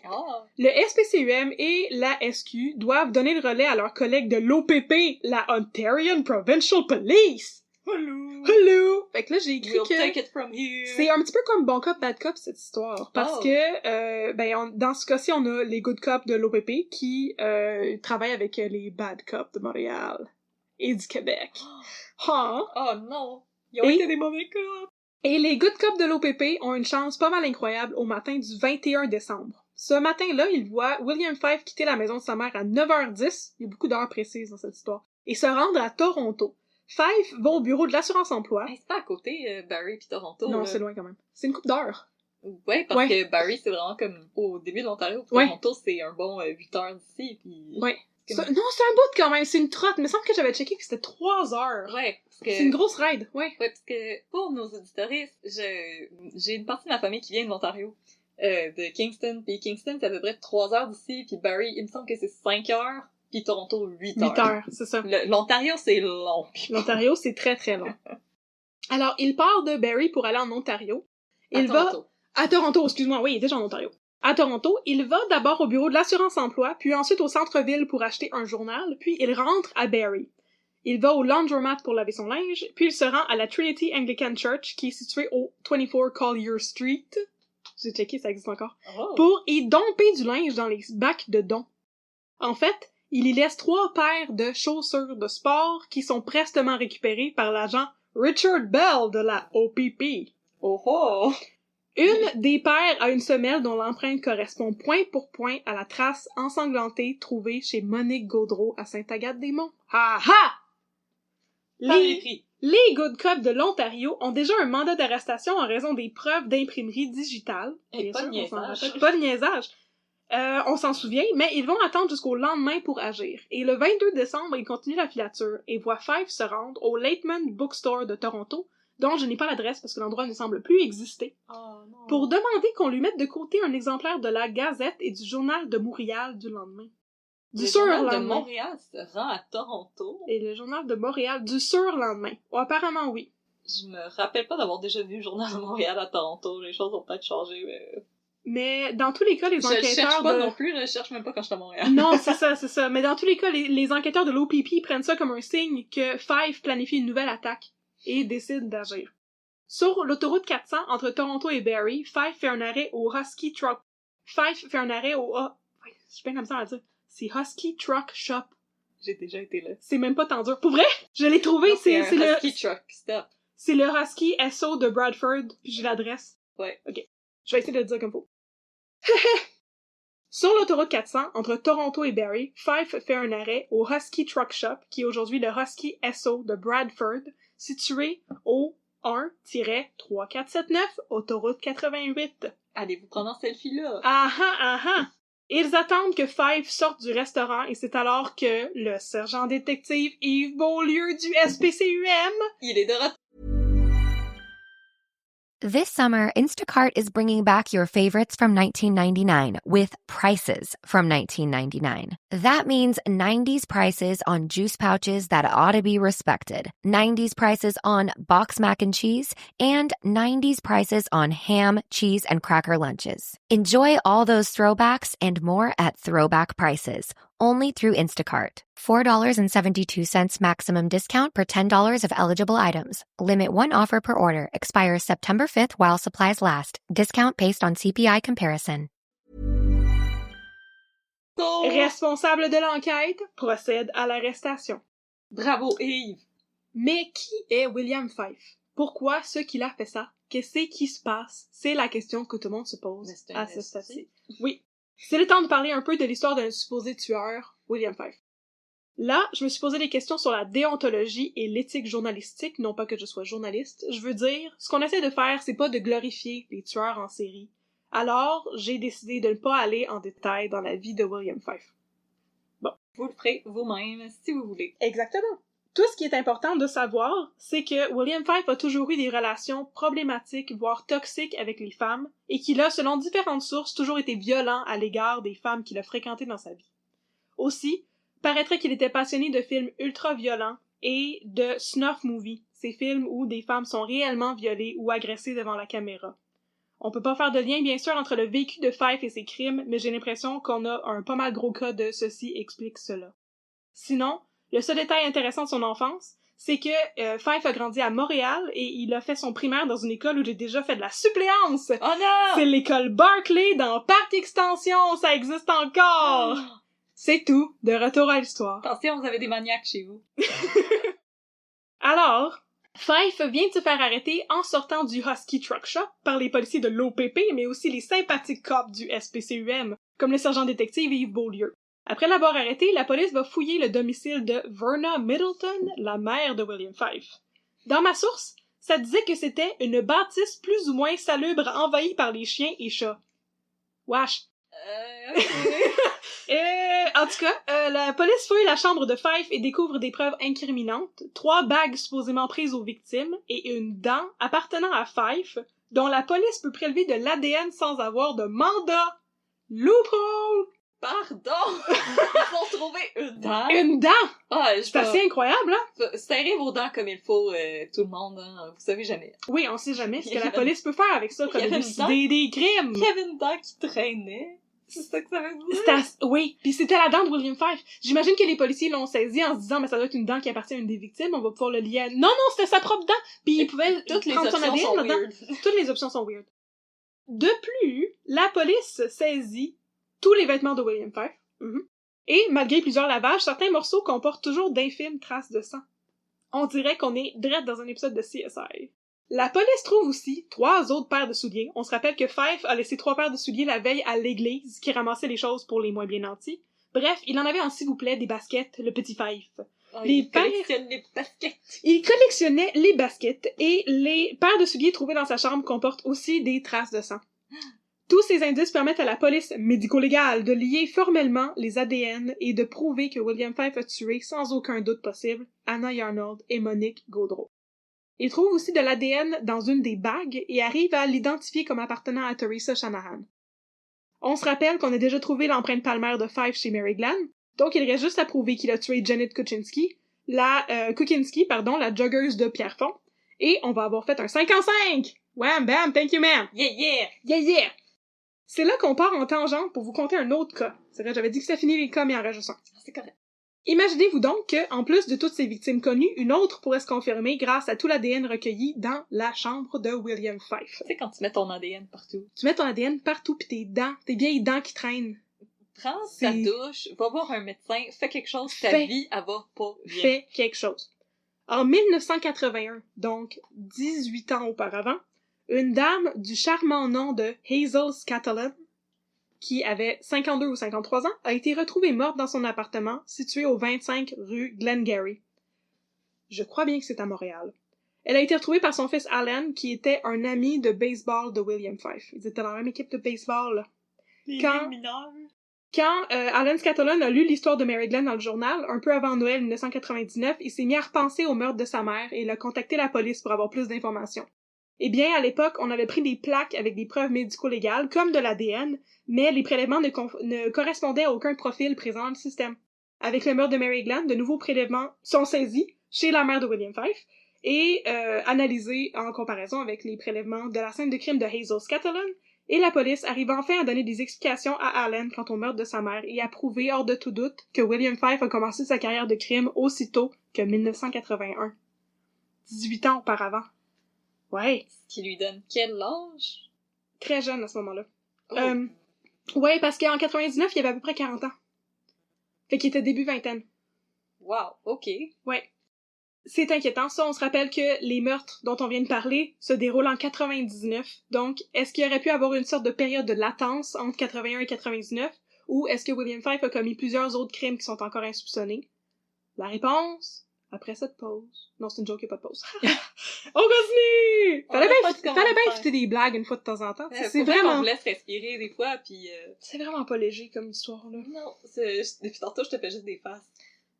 le SPCUM et la SQ doivent donner le relais à leurs collègues de l'OPP, la Ontarian Provincial Police. Hello! Fait que là, j'ai écrit c'est un petit peu comme Bon Cop, Bad Cop, cette histoire. Parce que, dans ce cas-ci, on a les Good Cops de l'OPP qui travaillent avec les Bad Cops de Montréal et du Québec. Oh non! Ils ont été des mauvais cops! Et les Good Cops de l'OPP ont une chance pas mal incroyable au matin du 21 décembre. Ce matin-là, ils voient William Fife quitter la maison de sa mère à 9h10, il y a beaucoup d'heures précises dans cette histoire, et se rendre à Toronto. Fife va au bureau de l'assurance-emploi. Hey, c'est pas à côté, Barrie pis Toronto. Non, là. C'est loin quand même. C'est une couple d'heures. Ouais, parce que Barrie, c'est vraiment comme au début de l'Ontario. Toronto, c'est un bon 8 heures d'ici. Pis... Ouais. Non, c'est un bout quand même. C'est une trotte. Il me semble que j'avais checké que c'était 3 heures. Ouais. Parce que... C'est une grosse ride. Ouais, parce que pour nos auditoristes, j'ai une partie de ma famille qui vient de l'Ontario. De Kingston. Puis Kingston, c'est à peu près 3 heures d'ici. Puis Barrie, il me semble que c'est 5 heures. Puis Toronto, 8 8 heures, c'est ça. L'Ontario, c'est long. L'Ontario, c'est très très long. Alors, il part de Barrie pour aller en Ontario. À Toronto, excuse-moi, oui, il est déjà en Ontario. À Toronto, il va d'abord au bureau de l'assurance-emploi, puis ensuite au centre-ville pour acheter un journal, puis il rentre à Barrie. Il va au laundromat pour laver son linge, puis il se rend à la Trinity Anglican Church, qui est située au 24 Collier Street. J'ai checké, ça existe encore. Oh. Pour y domper du linge dans les bacs de dons. En fait, il y laisse 3 paires de chaussures de sport qui sont prestement récupérées par l'agent Richard Bell de la OPP. Oh oh! Une des paires a une semelle dont l'empreinte correspond point pour point à la trace ensanglantée trouvée chez Monique Gaudreau à Sainte-Agathe-des-Monts. Ha ha! Les Good Cops de l'Ontario ont déjà un mandat d'arrestation en raison des preuves d'imprimerie digitale. Et pas de niaisage. Pas de niaisage. On s'en souvient, mais ils vont attendre jusqu'au lendemain pour agir. Et le 22 décembre, ils continuent la filature et voient Fife se rendre au Lakeman Bookstore de Toronto, dont je n'ai pas l'adresse parce que l'endroit ne semble plus exister, pour demander qu'on lui mette de côté un exemplaire de la Gazette et du Journal de Montréal du lendemain. Le Journal de Montréal se rend à Toronto. Et le Journal de Montréal du surlendemain. Oh, apparemment, oui. Je me rappelle pas d'avoir déjà vu le Journal de Montréal à Toronto. Les choses ont peut-être changé, mais... Mais dans tous les cas, les enquêteurs... Je cherche pas non plus, je cherche même pas quand je suis à Montréal. Non, c'est ça. Mais dans tous les cas, les enquêteurs de l'OPP prennent ça comme un signe que Fife planifie une nouvelle attaque et décide d'agir. Sur l'autoroute 400, entre Toronto et Barrie, Fife fait un arrêt au Husky Truck... Fife fait un arrêt au... je suis bien comme ça à dire. C'est Husky Truck Shop. J'ai déjà été là. C'est même pas tant dur. Pour vrai? Je l'ai trouvé, c'est le... Husky Truck Stop. C'est le Husky SO de Bradford, puis j'ai l'adresse. Ouais. Ok. Je vais essayer de le dire comme faut. Sur l'autoroute 400, entre Toronto et Barrie, Fife fait un arrêt au Husky Truck Shop, qui est aujourd'hui le Husky SO de Bradford, situé au 1-3479, autoroute 88. Allez vous prendre en selfie là. Ah. Ils attendent que Fife sorte du restaurant et c'est alors que le sergent détective Yves Beaulieu du SPCUM... Il est de retour. This summer, Instacart is bringing back your favorites from 1999 with prices from 1999. That means 90s prices on juice pouches that ought to be respected, 90s prices on box mac and cheese, and 90s prices on ham, cheese, and cracker lunches. Enjoy all those throwbacks and more at throwback prices, only through Instacart. $4.72 maximum discount per $10 of eligible items. Limit 1 offer per order. Expires September 5th while supplies last. Discount based on CPI comparison. Responsable de l'enquête procède à l'arrestation. Bravo, Yves! Mais qui est William Fife? Pourquoi ce qu'il a fait ça? Qu'est-ce qui se passe? C'est la question que tout le monde se pose à ce stade-ci. Oui. C'est le temps de parler un peu de l'histoire d'un supposé tueur, William Fife. Là, je me suis posé des questions sur la déontologie et l'éthique journalistique, non pas que je sois journaliste. Je veux dire, ce qu'on essaie de faire, c'est pas de glorifier les tueurs en série. Alors, j'ai décidé de ne pas aller en détail dans la vie de William Fife. Bon. Vous le ferez vous-même, si vous voulez. Exactement. Tout ce qui est important de savoir, c'est que William Fife a toujours eu des relations problématiques, voire toxiques avec les femmes, et qu'il a, selon différentes sources, toujours été violent à l'égard des femmes qu'il a fréquentées dans sa vie. Aussi, paraîtrait qu'il était passionné de films ultra-violents et de snuff movies, ces films où des femmes sont réellement violées ou agressées devant la caméra. On peut pas faire de lien, bien sûr, entre le vécu de Fife et ses crimes, mais j'ai l'impression qu'on a un pas mal gros cas de ceci explique cela. Sinon, le seul détail intéressant de son enfance, c'est que Fife a grandi à Montréal et il a fait son primaire dans une école où j'ai déjà fait de la suppléance! Oh non! C'est l'école Barclay dans Parc Extension, ça existe encore! Oh! C'est tout, de retour à l'histoire. Attention, vous avez des maniaques chez vous. Alors, Fife vient de se faire arrêter en sortant du Husky Truck Shop par les policiers de l'OPP, mais aussi les sympathiques cops du SPCUM, comme le sergent détective Yves Beaulieu. Après l'avoir arrêté, la police va fouiller le domicile de Verna Middleton, la mère de William Fife. Dans ma source, ça disait que c'était une bâtisse plus ou moins salubre envahie par les chiens et chats. Wesh. En tout cas, la police fouille la chambre de Fife et découvre des preuves incriminantes, 3 bagues supposément prises aux victimes et une dent appartenant à Fife, dont la police peut prélever de l'ADN sans avoir de mandat. Loophole! Pardon! Ils ont trouvé une dent! Une dent! Ah, C'est assez incroyable, hein? Serrez vos dents comme il faut, tout le monde, hein. Vous savez jamais. Oui, on sait jamais ce que la police peut faire avec ça, Il y comme avait une décider des crimes. Il y avait une dent qui traînait. C'est ça que ça veut dire? Oui, puis c'était la dent de William Fife. J'imagine que les policiers l'ont saisi en se disant, mais ça doit être une dent qui appartient à une des victimes, on va pouvoir le lier à... Non, c'était sa propre dent! Puis ils pouvaient Toutes les prendre son options ADN sont là-dedans. weird. Toutes les options sont weird. De plus, la police saisit tous les vêtements de William Fife. Et, malgré plusieurs lavages, certains morceaux comportent toujours d'infimes traces de sang. On dirait qu'on est direct dans un épisode de CSI. La police trouve aussi 3 autres paires de souliers. On se rappelle que Fife a laissé 3 paires de souliers la veille à l'église, qui ramassait les choses pour les moins bien nantis. Bref, il en avait en s'il vous plaît des baskets, le petit Fife. Oh, Les il collectionne les baskets. Il collectionnait les baskets et les paires de souliers trouvées dans sa chambre comportent aussi des traces de sang. Tous ces indices permettent à la police médico-légale de lier formellement les ADN et de prouver que William Fife a tué, sans aucun doute possible, Anna Yarnold et Monique Gaudreau. Ils trouvent aussi de l'ADN dans une des bagues et arrivent à l'identifier comme appartenant à Teresa Shanahan. On se rappelle qu'on a déjà trouvé l'empreinte palmaire de Fife chez Mary Glenn, donc il reste juste à prouver qu'il a tué Janet Kuczynski, la joggeuse de Pierrefonds, et on va avoir fait un 5 en 5! Wham, bam, thank you, ma'am! Yeah, yeah! Yeah, yeah! C'est là qu'on part en tangente pour vous conter un autre cas. C'est vrai, j'avais dit que ça finit les cas, mais en rajeunissant. C'est correct. Imaginez-vous donc que, en plus de toutes ces victimes connues, une autre pourrait se confirmer grâce à tout l'ADN recueilli dans la chambre de William Fife. Tu sais, quand tu mets ton ADN partout. Tu mets ton ADN partout pis tes vieilles dents qui traînent. Prends ta douche, va voir un médecin, fais quelque chose, ta vie, elle va pas bien. Fais quelque chose. En 1981, donc 18 ans auparavant, une dame du charmant nom de Hazel Scatolin, qui avait 52 ou 53 ans, a été retrouvée morte dans son appartement situé au 25 rue Glengarry. Je crois bien que c'est à Montréal. Elle a été retrouvée par son fils Alan, qui était un ami de baseball de William Fife. Ils étaient dans la même équipe de baseball. Quand Alan Scatolin a lu l'histoire de Mary Glenn dans le journal, un peu avant Noël 1999, il s'est mis à repenser au meurtre de sa mère et il a contacté la police pour avoir plus d'informations. Eh bien, à l'époque, on avait pris des plaques avec des preuves médico-légales, comme de l'ADN, mais les prélèvements ne correspondaient à aucun profil présent dans le système. Avec le meurtre de Mary Glenn, de nouveaux prélèvements sont saisis chez la mère de William Fife et analysés en comparaison avec les prélèvements de la scène de crime de Hazel Scatolin, et la police arrive enfin à donner des explications à Alan quant au meurtre de sa mère et à prouver hors de tout doute que William Fife a commencé sa carrière de crime aussitôt que 1981. 18 ans auparavant. Ouais. Ce qui lui donne quel âge? Très jeune à ce moment-là. Oh. Ouais, parce qu'en 99, il avait à peu près 40 ans. Fait qu'il était début vingtaine. Wow, ok. Ouais. C'est inquiétant. Ça, on se rappelle que les meurtres dont on vient de parler se déroulent en 99. Donc, est-ce qu'il aurait pu avoir une sorte de période de latence entre 81 et 99? Ou est-ce que William Fife a commis plusieurs autres crimes qui sont encore insoupçonnés? La réponse... après cette pause. Non, c'est une joke, il n'y a pas de pause. On continue! Fallait bien éviter des blagues une fois de temps en temps. C'est vraiment... on vous laisse respirer des fois, puis... C'est vraiment pas léger comme histoire, là. Non, depuis tantôt, je te fais juste des faces.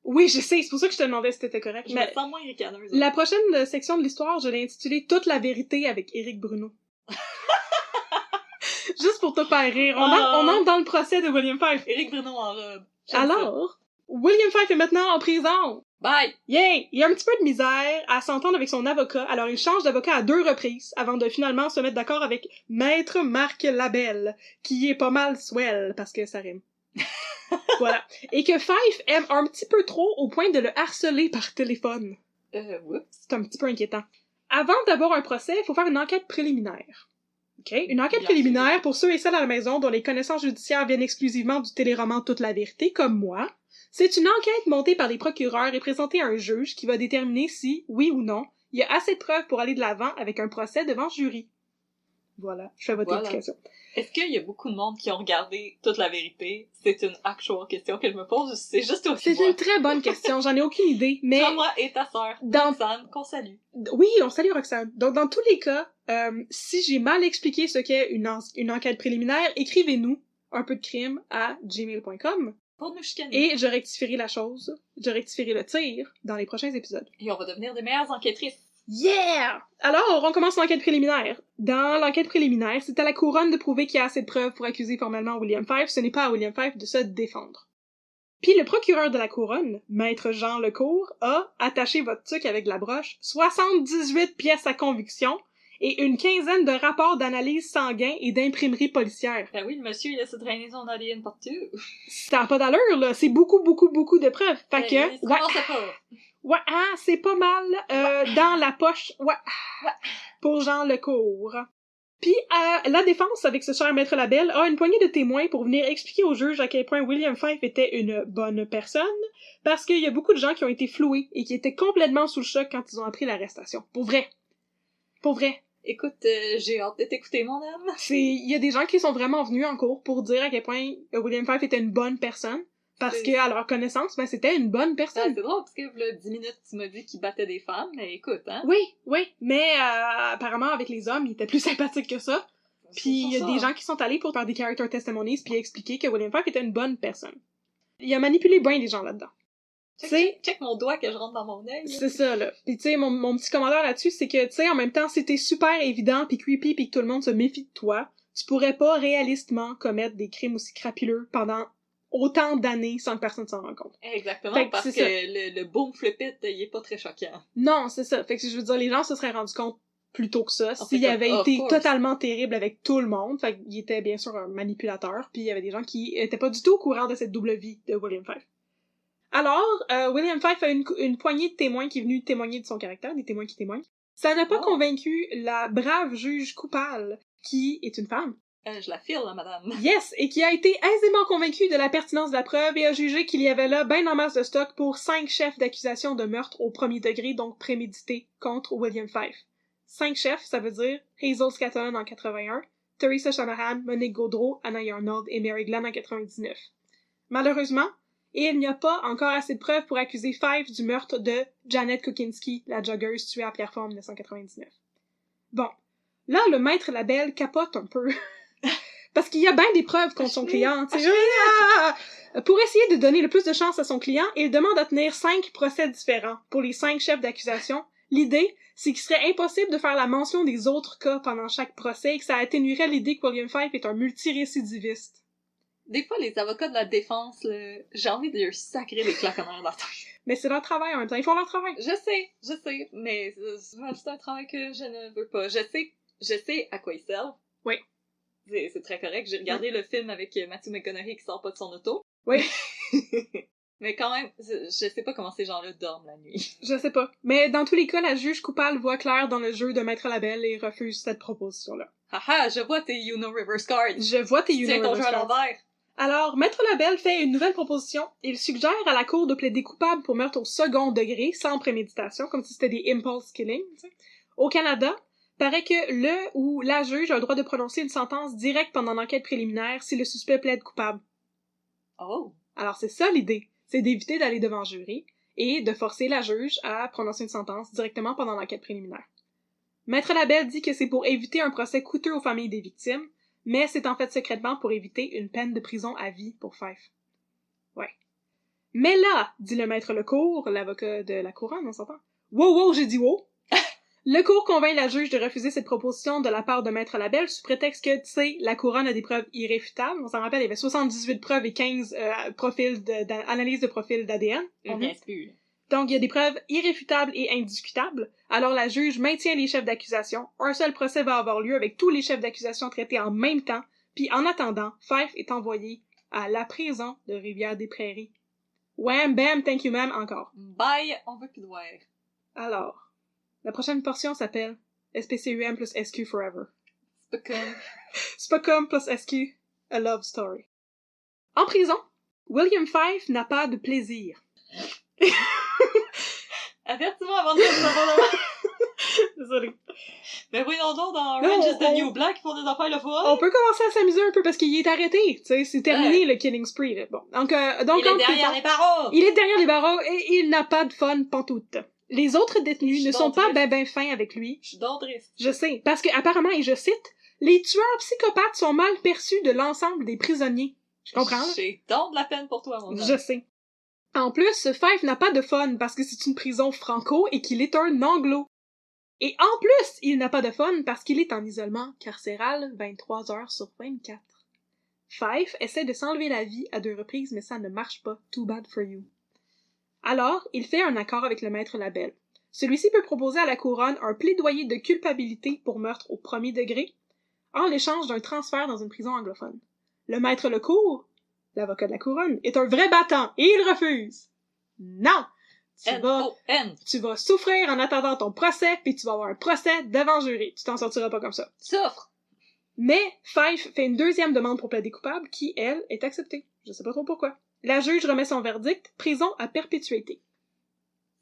Oui, je sais, c'est pour ça que je te demandais si t'étais correct. Je mais me sens moins ricaneuse. La prochaine section de l'histoire, je l'ai intitulée « Toute la vérité avec Éric Bruno ». Juste pour te faire rire. On entre dans le procès de William Fife. Éric Bruno en robe. Alors, William Fife est maintenant en prison. Bye! Yay! Il a un petit peu de misère à s'entendre avec son avocat, alors il change d'avocat à 2 reprises avant de finalement se mettre d'accord avec Maître Marc Labelle, qui est pas mal swell, parce que ça rime. Voilà. Et que Fife aime un petit peu trop au point de le harceler par téléphone. Oups. C'est un petit peu inquiétant. Avant d'avoir un procès, il faut faire une enquête préliminaire. OK? Une enquête préliminaire pour ceux et celles à la maison dont les connaissances judiciaires viennent exclusivement du téléroman Toute la vérité, comme moi. C'est une enquête montée par les procureurs et présentée à un juge qui va déterminer si, oui ou non, il y a assez de preuves pour aller de l'avant avec un procès devant jury. Voilà, je fais votre éducation. Est-ce qu'il y a beaucoup de monde qui ont regardé Toute la vérité? C'est une actuelle question que je me pose, c'est juste aussi C'est une très bonne question, j'en ai aucune idée, mais... Toi, moi et ta sœur, Roxane, qu'on salue. Oui, on salue Roxane. Donc, dans tous les cas, si j'ai mal expliqué ce qu'est une enquête préliminaire, écrivez-nous un peu de crime à gmail.com. Pour nous chicaner. Et je rectifierai la chose, je rectifierai le tir dans les prochains épisodes. Et on va devenir des meilleures enquêtrices. Yeah! Alors, on commence l'enquête préliminaire. Dans l'enquête préliminaire, c'est à la couronne de prouver qu'il y a assez de preuves pour accuser formellement William Fife, ce n'est pas à William Fife de se défendre. Puis le procureur de la couronne, maître Jean Lecourt, a, attaché votre tuque avec de la broche, 78 pièces à conviction et une quinzaine de rapports d'analyse sanguin et d'imprimerie policière. Ben oui, le monsieur, il laisse traîner son ADN partout. Ça n'a pas d'allure, là. C'est beaucoup de preuves. Fait que... Il se ramasse pas. Ouais, ah, c'est pas mal dans la poche. Ouais. Pour Jean Lecourt. Puis, la défense, avec ce cher maître Labelle, a une poignée de témoins pour venir expliquer au juge à quel point William Fife était une bonne personne, parce qu'il y a beaucoup de gens qui ont été floués et qui étaient complètement sous le choc quand ils ont appris l'arrestation. Pour vrai. Écoute, j'ai hâte de t'écouter, mon âme. Il y a des gens qui sont vraiment venus en cours pour dire à quel point William Fife était une bonne personne, parce que, à leur connaissance, ben, c'était une bonne personne. C'est drôle, parce que, là, 10 minutes, tu m'as dit qu'il battait des femmes, mais écoute, hein. Oui, mais apparemment, avec les hommes, il était plus sympathique que ça. Puis il y a des gens qui sont allés pour faire des character testimonies puis expliquer que William Fife était une bonne personne. Il a manipulé bien des gens là-dedans. Check mon doigt que je rentre dans mon œil. C'est ça, là. Puis tu sais, mon petit commentaire là-dessus, c'est que, tu sais, en même temps, si t'es super évident pis creepy pis que tout le monde se méfie de toi, tu pourrais pas réalistement commettre des crimes aussi crapuleux pendant autant d'années sans que personne s'en rende compte. Exactement, parce que le boom flip it, il est pas très choquant. Non, c'est ça. Fait que je veux dire, les gens se seraient rendus compte plus tôt que ça, s'il avait été totalement terrible avec tout le monde. Fait qu'il était bien sûr un manipulateur, puis il y avait des gens qui étaient pas du tout au courant de cette double vie de William Fife. Alors, William Fife a une poignée de témoins qui est venue témoigner de son caractère, des témoins qui témoignent. Ça n'a pas convaincu la brave juge coupable, qui est une femme. Je la file, là, madame. Yes! Et qui a été aisément convaincue de la pertinence de la preuve et a jugé qu'il y avait là ben en masse de stock pour 5 chefs d'accusation de meurtre au premier degré, donc prémédité, contre William Fife. 5 chefs, ça veut dire Hazel Scatton en 81, Teresa Shanahan, Monique Gaudreau, Anna Arnold et Mary Glenn en 99. Malheureusement, il n'y a pas encore assez de preuves pour accuser Fife du meurtre de Janet Kukinski, la joggeuse tuée à Pierrefonds en 1999. Bon, là, le maître Labelle capote un peu. Parce qu'il y a bien des preuves contre son client. Pour essayer de donner le plus de chance à son client, il demande à tenir 5 procès différents pour les 5 chefs d'accusation. L'idée, c'est qu'il serait impossible de faire la mention des autres cas pendant chaque procès et que ça atténuerait l'idée que William Fife est un multirécidiviste. Des fois, les avocats de la défense, là, j'ai envie de leur sacrer des claquements dans la tête. Mais c'est leur travail en même temps, ils font leur travail. Je sais, mais c'est un travail que je ne veux pas. Je sais à quoi ils servent. Oui. C'est très correct. J'ai regardé le film avec Matthew McConaughey qui sort pas de son auto. Oui. Mais quand même, je sais pas comment ces gens-là dorment la nuit. Je sais pas. Mais dans tous les cas, la juge coupable voit clair dans le jeu de Maître Labelle et refuse cette proposition-là. Haha, je vois tes You Know Reverse Cards. Je vois tes You Know Tiens ton Reverse jeu à Cards. l'envers. Alors, Maître Labelle fait une nouvelle proposition. Il suggère à la cour de plaider coupable pour meurtre au second degré, sans préméditation, comme si c'était des impulse killings. T'sais. Au Canada, paraît que le ou la juge a le droit de prononcer une sentence directe pendant l'enquête préliminaire si le suspect plaide coupable. Oh. Alors c'est ça l'idée, c'est d'éviter d'aller devant le jury et de forcer la juge à prononcer une sentence directement pendant l'enquête préliminaire. Maître Labelle dit que c'est pour éviter un procès coûteux aux familles des victimes, mais c'est en fait secrètement pour éviter une peine de prison à vie pour Fife. Ouais. Mais là, dit le maître Lecourt, l'avocat de la couronne, on s'entend. Wow, j'ai dit wow! Lecourt convainc la juge de refuser cette proposition de la part de Maître Labelle sous prétexte que, tu sais, la couronne a des preuves irréfutables. On s'en rappelle, il y avait 78 preuves et 15 analyses de profil d'ADN. Plus. Donc, il y a des preuves irréfutables et indiscutables. Alors, la juge maintient les chefs d'accusation. Un seul procès va avoir lieu avec tous les chefs d'accusation traités en même temps. Puis, en attendant, Fife est envoyé à la prison de Rivière-des-Prairies. Wham, bam, thank you, ma'am, encore. Bye, on veut plus de voir. Alors, la prochaine portion s'appelle SPCUM plus SQ Forever. Spocum plus SQ, a love story. En prison, William Fife n'a pas de plaisir. Avertis-moi avant de dire Désolé. Mais oui, non, dans Orange is the New Black, ils font des affaires le fun. On peut commencer à s'amuser un peu parce qu'il est arrêté. Tu sais, c'est terminé le killing spree. Là. Bon, donc il est derrière les barreaux. Il est derrière les barreaux et il n'a pas de fun pantoute. Les autres détenus ne sont pas ben fins avec lui. Je suis donc triste. Je sais, parce que apparemment, et je cite, les tueurs psychopathes sont mal perçus de l'ensemble des prisonniers. Je comprends. J'ai donc de la peine pour toi, mon gars. Je sais. En plus, Fife n'a pas de fun parce que c'est une prison franco et qu'il est un anglo. Et en plus, il n'a pas de fun parce qu'il est en isolement carcéral 23 heures sur 24. Fife essaie de s'enlever la vie à 2 reprises, mais ça ne marche pas. Too bad for you. Alors, il fait un accord avec le maître Labelle. Celui-ci peut proposer à la couronne un plaidoyer de culpabilité pour meurtre au 1er degré, en l'échange d'un transfert dans une prison anglophone. Le maître Lecour, l'avocat de la couronne, est un vrai battant, et il refuse. Non! Tu vas souffrir en attendant ton procès, puis tu vas avoir un procès devant jury. Tu t'en sortiras pas comme ça. Souffre! Mais Fife fait une 2e demande pour plaider coupable qui, elle, est acceptée. Je sais pas trop pourquoi. La juge remet son verdict, prison à perpétuité.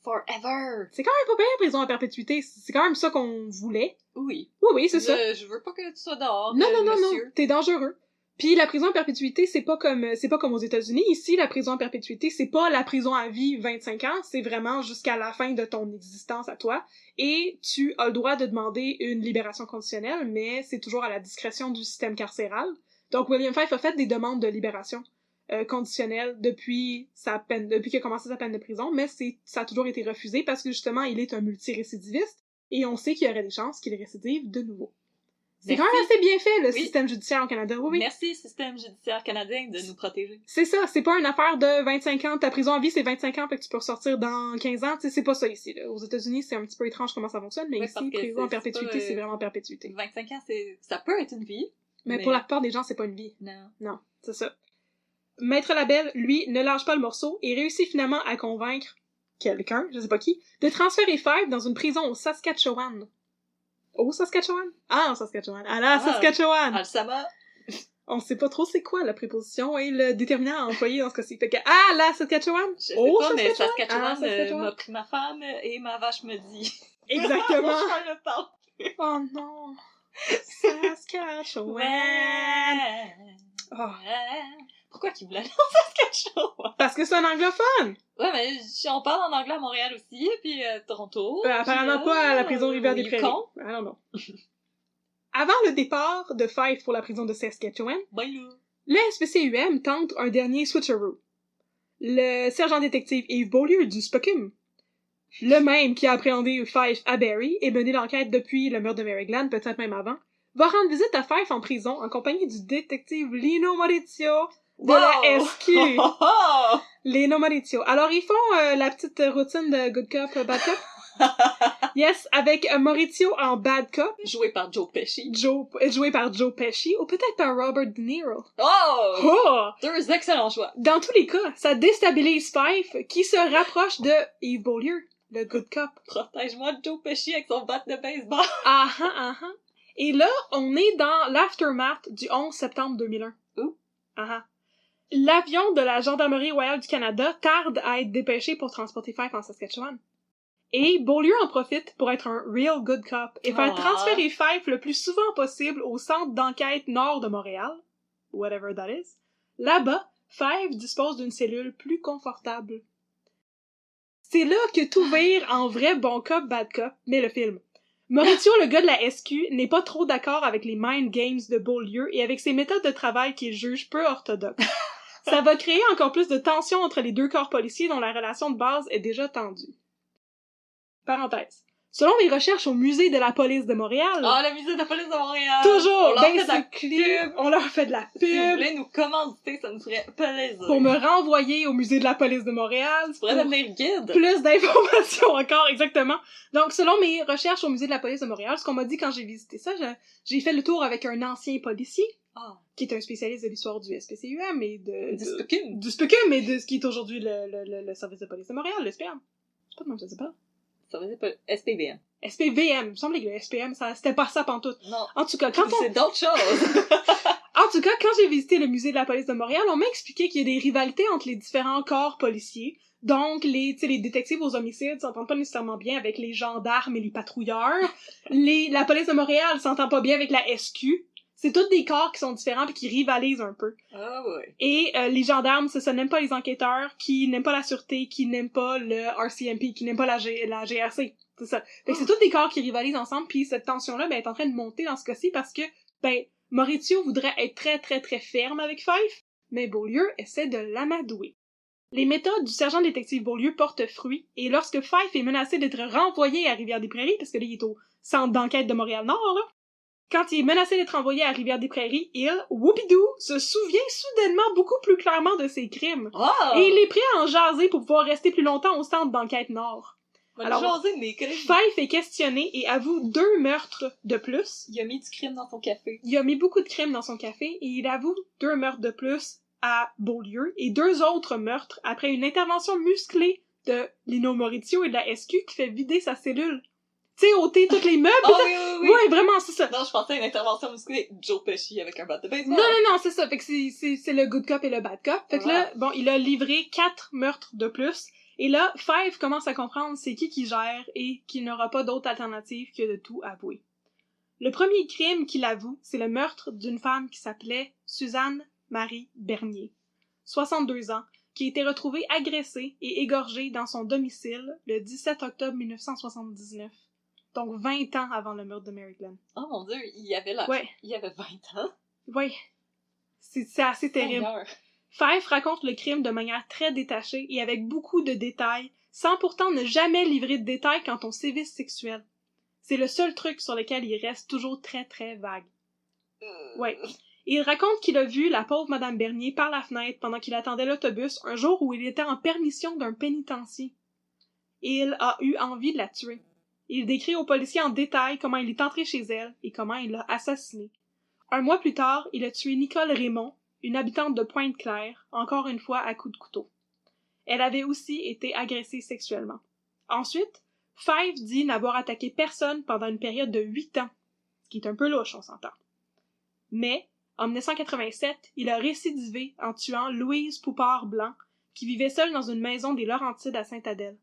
Forever! C'est quand même pas pire, prison à perpétuité. C'est quand même ça qu'on voulait. Oui. Oui, c'est ça. Je veux pas que tu sois dehors, Non, monsieur. t'es dangereux. Puis la prison à perpétuité, c'est pas comme aux États-Unis. Ici, la prison à perpétuité, c'est pas la prison à vie 25 ans, c'est vraiment jusqu'à la fin de ton existence à toi. Et tu as le droit de demander une libération conditionnelle, mais c'est toujours à la discrétion du système carcéral. Donc William Fife a fait des demandes de libération conditionnelle depuis qu'il a commencé sa peine de prison, mais ça a toujours été refusé parce que justement, il est un multirécidiviste et on sait qu'il y aurait des chances qu'il récidive de nouveau. C'est quand même assez bien fait, le système judiciaire au Canada. Oui. Merci, système judiciaire canadien, de nous protéger. C'est ça, c'est pas une affaire de 25 ans. Ta prison à vie, c'est 25 ans, fait que tu peux ressortir dans 15 ans. Tu sais, c'est pas ça ici. Là. Aux États-unis, c'est un petit peu étrange comment ça fonctionne, mais ici, prison en perpétuité, c'est vraiment perpétuité. 25 ans, ça peut être une vie. Mais pour la plupart des gens, c'est pas une vie. Non, c'est ça. Maître Labelle, lui, ne lâche pas le morceau et réussit finalement à convaincre quelqu'un, je sais pas qui, de transférer Fife dans une prison au Saskatchewan. Au Saskatchewan? Ah, au Saskatchewan. À la Saskatchewan! Alsama! On sait pas trop c'est quoi la préposition et le déterminant à employer dans ce cas-ci. Fait que, la Saskatchewan? Je sais pas, mais Saskatchewan m'a pris ma femme et ma vache me dit. Exactement! Je le parle. Oh non! Saskatchewan! Ouais! Oh. Pourquoi qu'il voulait aller au Saskatchewan? Parce que c'est un anglophone! Ouais, mais on parle en anglais à Montréal aussi, puis Toronto. Apparemment pas à la prison Rivière-des-Prairies. I don't know. Avant le départ de Fife pour la prison de Saskatchewan, le SPCUM tente un dernier switcheroo. Le sergent détective Yves Beaulieu du SPCUM, le même qui a appréhendé Fife à Barrie et mené l'enquête depuis le meurtre de Mary Glann, peut-être même avant, va rendre visite à Fife en prison en compagnie du détective Lino Maurizio de la SQ. Lino Maurizio. Alors, ils font la petite routine de Good Cop, Bad Cop. Yes, avec Maurizio en Bad Cop. Joué par Joe Pesci. Joué par Joe Pesci, ou peut-être par Robert De Niro. Oh! 2 excellents choix. Dans tous les cas, ça déstabilise Fife, qui se rapproche de Yves Beaulieu, le Good Cop. Protège-moi de Joe Pesci avec son bat de baseball. Et là, on est dans l'aftermath du 11 septembre 2001. L'avion de la Gendarmerie royale du Canada tarde à être dépêché pour transporter Fife en Saskatchewan. Et Beaulieu en profite pour être un real good cop et faire transférer Fife le plus souvent possible au centre d'enquête nord de Montréal, whatever that is. Là-bas, Fife dispose d'une cellule plus confortable. C'est là que tout vire en vrai bon cop, bad cop, mais le film. Maurizio, le gars de la SQ, n'est pas trop d'accord avec les mind games de Beaulieu et avec ses méthodes de travail qu'il juge peu orthodoxes. Ça va créer encore plus de tension entre les 2 corps policiers dont la relation de base est déjà tendue. Parenthèse. Selon les recherches au musée de la police de Montréal... le musée de la police de Montréal! Toujours! On leur fait de la pub! On leur fait de la pub! Si vous voulez nous commanditer, ça nous ferait plaisir. Pour me renvoyer au musée de la police de Montréal. Tu pourrais devenir guide! Plus d'informations encore, exactement. Donc, selon mes recherches au musée de la police de Montréal, ce qu'on m'a dit quand j'ai visité ça, j'ai fait le tour avec un ancien policier, qui est un spécialiste de l'histoire du SPCUM et du SPCUM et de ce qui est aujourd'hui le service de police de Montréal, le SPM. Je sais pas comment ça s'appelle. Ça veut dire pas SPVM. SPVM. Il me semblait que le SPM, c'était pas ça pantoute. Non. En tout cas, c'est d'autres choses. En tout cas, quand j'ai visité le musée de la police de Montréal, on m'a expliqué qu'il y a des rivalités entre les différents corps policiers. Donc, les détectives aux homicides s'entendent pas nécessairement bien avec les gendarmes et les patrouilleurs. La police de Montréal s'entend pas bien avec la SQ. C'est tous des corps qui sont différents pis qui rivalisent un peu. Et les gendarmes, ça n'aiment pas les enquêteurs, qui n'aiment pas la sûreté, qui n'aiment pas le RCMP, qui n'aiment pas la GRC. C'est ça. Fait que c'est tous des corps qui rivalisent ensemble, puis cette tension-là, est en train de monter dans ce cas-ci parce que, Maurizio voudrait être très, très, très ferme avec Fife, mais Beaulieu essaie de l'amadouer. Les méthodes du sergent détective Beaulieu portent fruit, et lorsque Fife est menacé d'être renvoyé à Rivière-des-Prairies, parce que là, il est au centre d'enquête de Montréal-Nord, là, quand il est menacé d'être envoyé à Rivière-des-Prairies, il, whoopidou, se souvient soudainement beaucoup plus clairement de ses crimes. Oh! Et il est prêt à en jaser pour pouvoir rester plus longtemps au centre d'enquête Nord. Alors, jaser de mes crimes. Fife est questionné et avoue 2 meurtres de plus. Il a mis du crime dans son café. Il a mis beaucoup de crimes dans son café et il avoue 2 meurtres de plus à Beaulieu et 2 autres meurtres après une intervention musclée de Lino Maurizio et de la SQ qui fait vider sa cellule. Tu sais, ôter tous les meubles. Oh oui. Ouais, vraiment, c'est ça. Non, je pensais à une intervention musclée Joe Pesci avec un bat de baseball. Non, c'est ça. Fait que c'est le good cop et le bad cop. Fait que là, bon, il a livré 4 meurtres de plus. Et là, Fife commence à comprendre c'est qui gère et qu'il n'aura pas d'autre alternative que de tout avouer. Le premier crime qu'il avoue, c'est le meurtre d'une femme qui s'appelait Suzanne Marie Bernier, 62 ans, qui a été retrouvée agressée et égorgée dans son domicile le 17 octobre 1979. Donc 20 ans avant le meurtre de Mary Glenn. Oh mon Dieu, il avait il avait 20 ans. Oui. C'est assez terrible. Seigneur. Fife raconte le crime de manière très détachée et avec beaucoup de détails, sans pourtant ne jamais livrer de détails quant au sévice sexuel. C'est le seul truc sur lequel il reste toujours très très vague. Ouais. Il raconte qu'il a vu la pauvre Madame Bernier par la fenêtre pendant qu'il attendait l'autobus un jour où il était en permission d'un pénitencier. Il a eu envie de la tuer. Il décrit aux policiers en détail comment il est entré chez elle et comment il l'a assassinée. Un mois plus tard, il a tué Nicole Raymond, une habitante de Pointe-Claire, encore une fois à coups de couteau. Elle avait aussi été agressée sexuellement. Ensuite, Fife dit n'avoir attaqué personne pendant une période de 8 ans, ce qui est un peu louche, on s'entend. Mais, en 1987, il a récidivé en tuant Louise Poupard-Blanc, qui vivait seule dans une maison des Laurentides à Sainte-Adèle.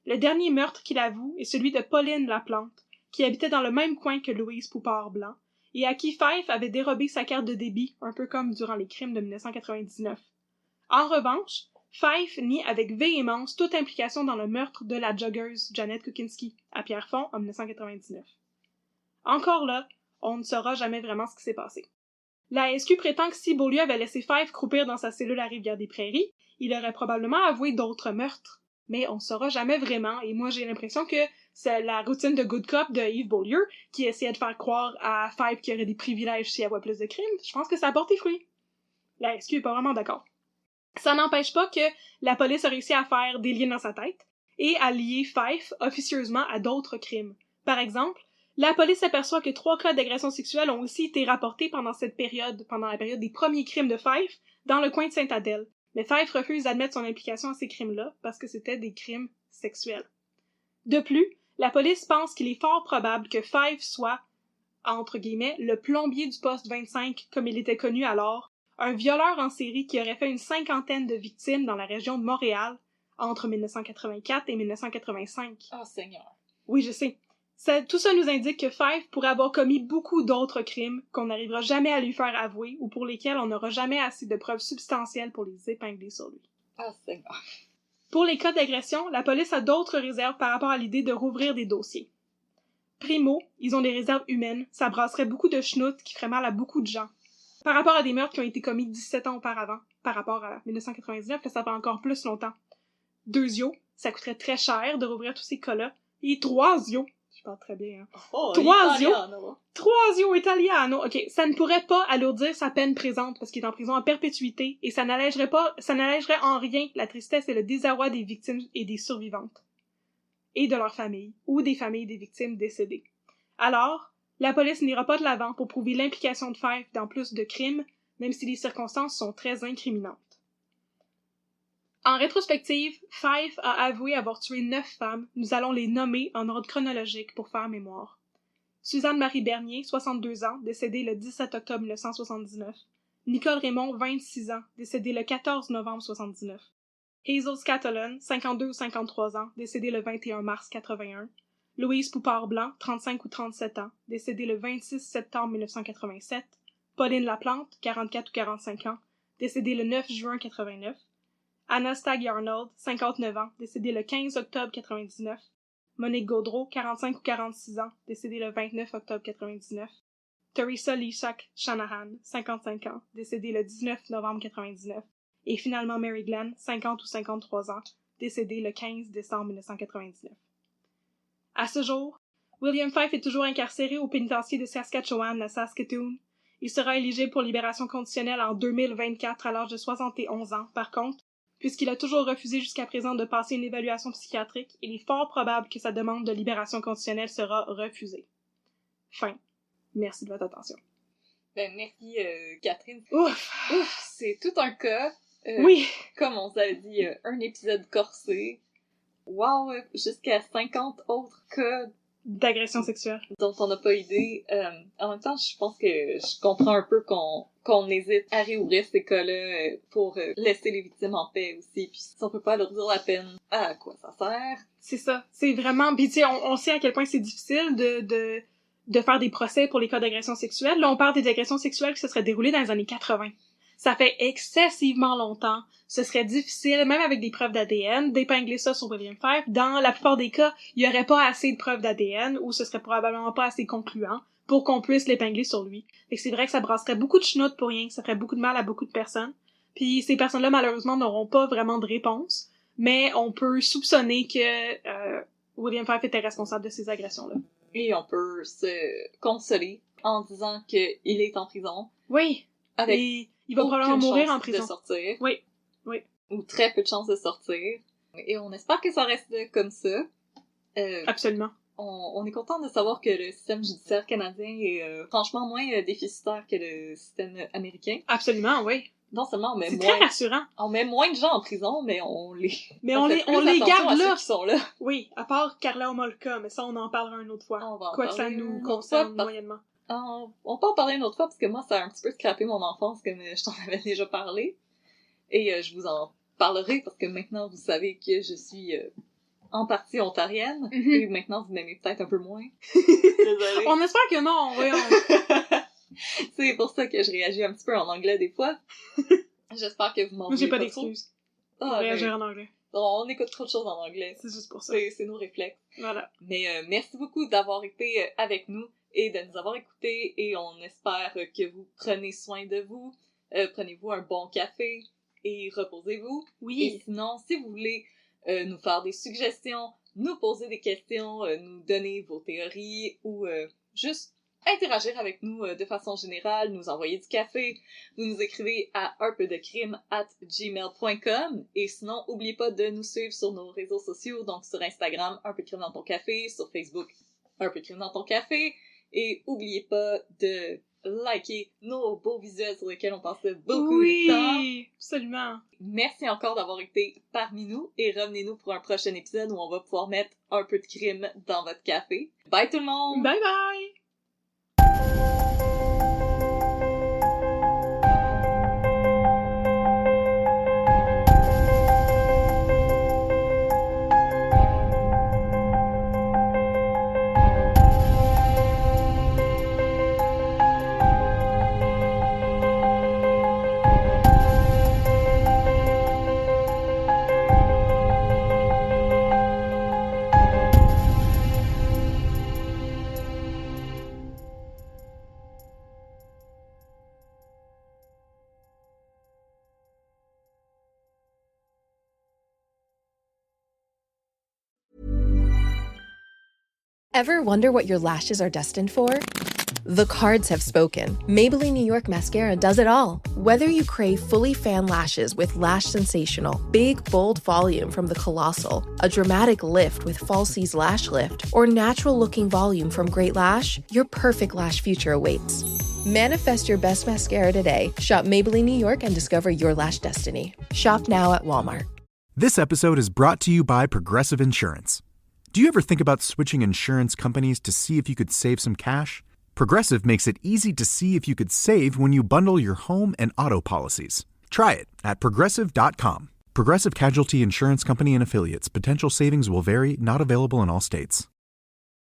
Le dernier meurtre qu'il avoue est celui de Pauline Laplante, qui habitait dans le même coin que Louise Poupard-Blanc, et à qui Fife avait dérobé sa carte de débit, un peu comme durant les crimes de 1999. En revanche, Fife nie avec véhémence toute implication dans le meurtre de la joggeuse Janet Kukinski, à Pierrefonds, en 1999. Encore là, on ne saura jamais vraiment ce qui s'est passé. La SQ prétend que si Beaulieu avait laissé Fife croupir dans sa cellule à Rivière-des-Prairies, il aurait probablement avoué d'autres meurtres. Mais on ne saura jamais vraiment, et moi j'ai l'impression que c'est la routine de good cop de Yves Beaulieu qui essayait de faire croire à Fife qu'il y aurait des privilèges s'il y avait plus de crimes. Je pense que ça a porté fruit. La SQ est pas vraiment d'accord. Ça n'empêche pas que la police a réussi à faire des liens dans sa tête et à lier Fife officieusement à d'autres crimes. Par exemple, la police s'aperçoit que 3 cas d'agression sexuelle ont aussi été rapportés pendant la période des premiers crimes de Fife, dans le coin de Sainte-Adèle. Mais Fife refuse d'admettre son implication à ces crimes-là parce que c'était des crimes sexuels. De plus, la police pense qu'il est fort probable que Fife soit, entre guillemets, le plombier du poste 25 comme il était connu alors, un violeur en série qui aurait fait une 50aine de victimes dans la région de Montréal entre 1984 et 1985. Oh Seigneur. Oui, je sais. Tout ça nous indique que Fife pourrait avoir commis beaucoup d'autres crimes qu'on n'arrivera jamais à lui faire avouer ou pour lesquels on n'aura jamais assez de preuves substantielles pour les épingler sur lui. Oh Seigneur. Pour les cas d'agression, la police a d'autres réserves par rapport à l'idée de rouvrir des dossiers. Primo, ils ont des réserves humaines, ça brasserait beaucoup de schnout qui ferait mal à beaucoup de gens. Par rapport à des meurtres qui ont été commis 17 ans auparavant, par rapport à 1999, là, ça fait encore plus longtemps. 2 ça coûterait très cher de rouvrir tous ces cas-là. Et 3 je parle très bien, hein. Oh, 3 italiano. 3 italiano. Ok, ça ne pourrait pas alourdir sa peine présente parce qu'il est en prison à perpétuité et ça n'allégerait en rien la tristesse et le désarroi des victimes et des survivantes. Et de leurs familles, ou des familles des victimes décédées. Alors, la police n'ira pas de l'avant pour prouver l'implication de Fife dans plus de crimes, même si les circonstances sont très incriminantes. En rétrospective, Fife a avoué avoir tué 9 femmes, nous allons les nommer en ordre chronologique pour faire mémoire. Suzanne Marie Bernier, 62 ans, décédée le 17 octobre 1979. Nicole Raymond, 26 ans, décédée le 14 novembre 1979. Hazel Scatolon, 52 ou 53 ans, décédée le 21 mars 81. Louise Poupard-Blanc, 35 ou 37 ans, décédée le 26 septembre 1987. Pauline Laplante, 44 ou 45 ans, décédée le 9 juin 89. Anna Stagg-Arnold, 59 ans, décédée le 15 octobre 99. Monique Gaudreau, 45 ou 46 ans, décédée le 29 octobre 99. Teresa Lishak Shanahan, 55 ans, décédée le 19 novembre 99. et finalement Mary Glenn, 50 ou 53 ans, décédée le 15 décembre 1999. À ce jour, William Fife est toujours incarcéré au pénitencier de Saskatchewan, à Saskatoon. Il sera éligible pour libération conditionnelle en 2024 à l'âge de 71 ans. Par contre, puisqu'il a toujours refusé jusqu'à présent de passer une évaluation psychiatrique, il est fort probable que sa demande de libération conditionnelle sera refusée. Fin. Merci de votre attention. Merci, Catherine. Ouf! C'est tout un cas. Oui! Comme on s'avait dit, un épisode corsé. Wow, jusqu'à 50 autres cas D'agression sexuelle. dont on n'a pas idée. En même temps, je pense que je comprends un peu qu'on hésite à réouvrir ces cas-là pour laisser les victimes en paix aussi. Puis si on peut pas leur dire la peine, à quoi ça sert? C'est ça. C'est vraiment... Puis tu sais, on sait à quel point c'est difficile de faire des procès pour les cas d'agression sexuelle. Là, on parle des agressions sexuelles qui se seraient déroulées dans les années 80. Ça fait excessivement longtemps. Ce serait difficile, même avec des preuves d'ADN, d'épingler ça sur William Fife. Dans la plupart des cas, il y aurait pas assez de preuves d'ADN ou ce serait probablement pas assez concluant pour qu'on puisse l'épingler sur lui. Fait que c'est vrai que ça brasserait beaucoup de chenoutes pour rien, que ça ferait beaucoup de mal à beaucoup de personnes. Puis ces personnes-là, malheureusement, n'auront pas vraiment de réponse, mais on peut soupçonner que William Fife était responsable de ces agressions-là. Et on peut se consoler en disant qu'il est en prison. Oui! Avec Et il va probablement mourir en prison. de sortir. Oui. Ou très peu de chances de sortir. Et on espère que ça reste comme ça. Absolument. On est content de savoir que le système judiciaire canadien est franchement moins déficitaire que le système américain. Absolument, oui. Non seulement C'est très rassurant. On met moins de gens en prison, mais on les garde là. Qui sont là. Oui, à part Karla Homolka, mais ça on en parlera une autre fois. Quoi que ça nous concerne moyennement. On peut en parler une autre fois parce que moi ça a un petit peu scrappé mon enfance comme je t'en avais déjà parlé. Et je vous en parlerai parce que maintenant vous savez que je suis en partie ontarienne. Et maintenant vous m'aimez peut-être un peu moins. Désolée. On espère que non, voyons. C'est pour ça que je réagis un petit peu en anglais des fois. J'espère que vous m'en voulez J'ai pas trop. d'excuses. Ah, réagir en anglais. On écoute trop de choses en anglais. C'est juste pour ça. C'est nos réflexes. Voilà. Mais merci beaucoup d'avoir été avec nous et de nous avoir écoutés et on espère que vous prenez soin de vous. Prenez-vous un bon café et reposez-vous. Oui. Et sinon, si vous voulez nous faire des suggestions, nous poser des questions, nous donner vos théories ou juste interagir avec nous de façon générale, nous envoyer du café, vous nous écrivez à unpeudecrime@gmail.com et sinon, oubliez pas de nous suivre sur nos réseaux sociaux, donc sur Instagram, Un peu de crime dans ton café, sur Facebook, Un peu de crime dans ton café, et oubliez pas de liker nos beaux visuels sur lesquels on passait beaucoup de temps. Oui, absolument. Merci encore d'avoir été parmi nous et revenez-nous pour un prochain épisode où on va pouvoir mettre un peu de crime dans votre café. Bye tout le monde! Bye bye! Ever wonder what your lashes are destined for? The cards have spoken. Maybelline New York Mascara does it all. Whether you crave fully fan lashes with Lash Sensational, big, bold volume from the Colossal, a dramatic lift with Falsies Lash Lift, or natural-looking volume from Great Lash, your perfect lash future awaits. Manifest your best mascara today. Shop Maybelline New York and discover your lash destiny. Shop now at Walmart. This episode is brought to you by Progressive Insurance. Do you ever think about switching insurance companies to see if you could save some cash? Progressive makes it easy to see if you could save when you bundle your home and auto policies. Try it at Progressive.com. Progressive Casualty Insurance Company and Affiliates. Potential savings will vary, not available in all states.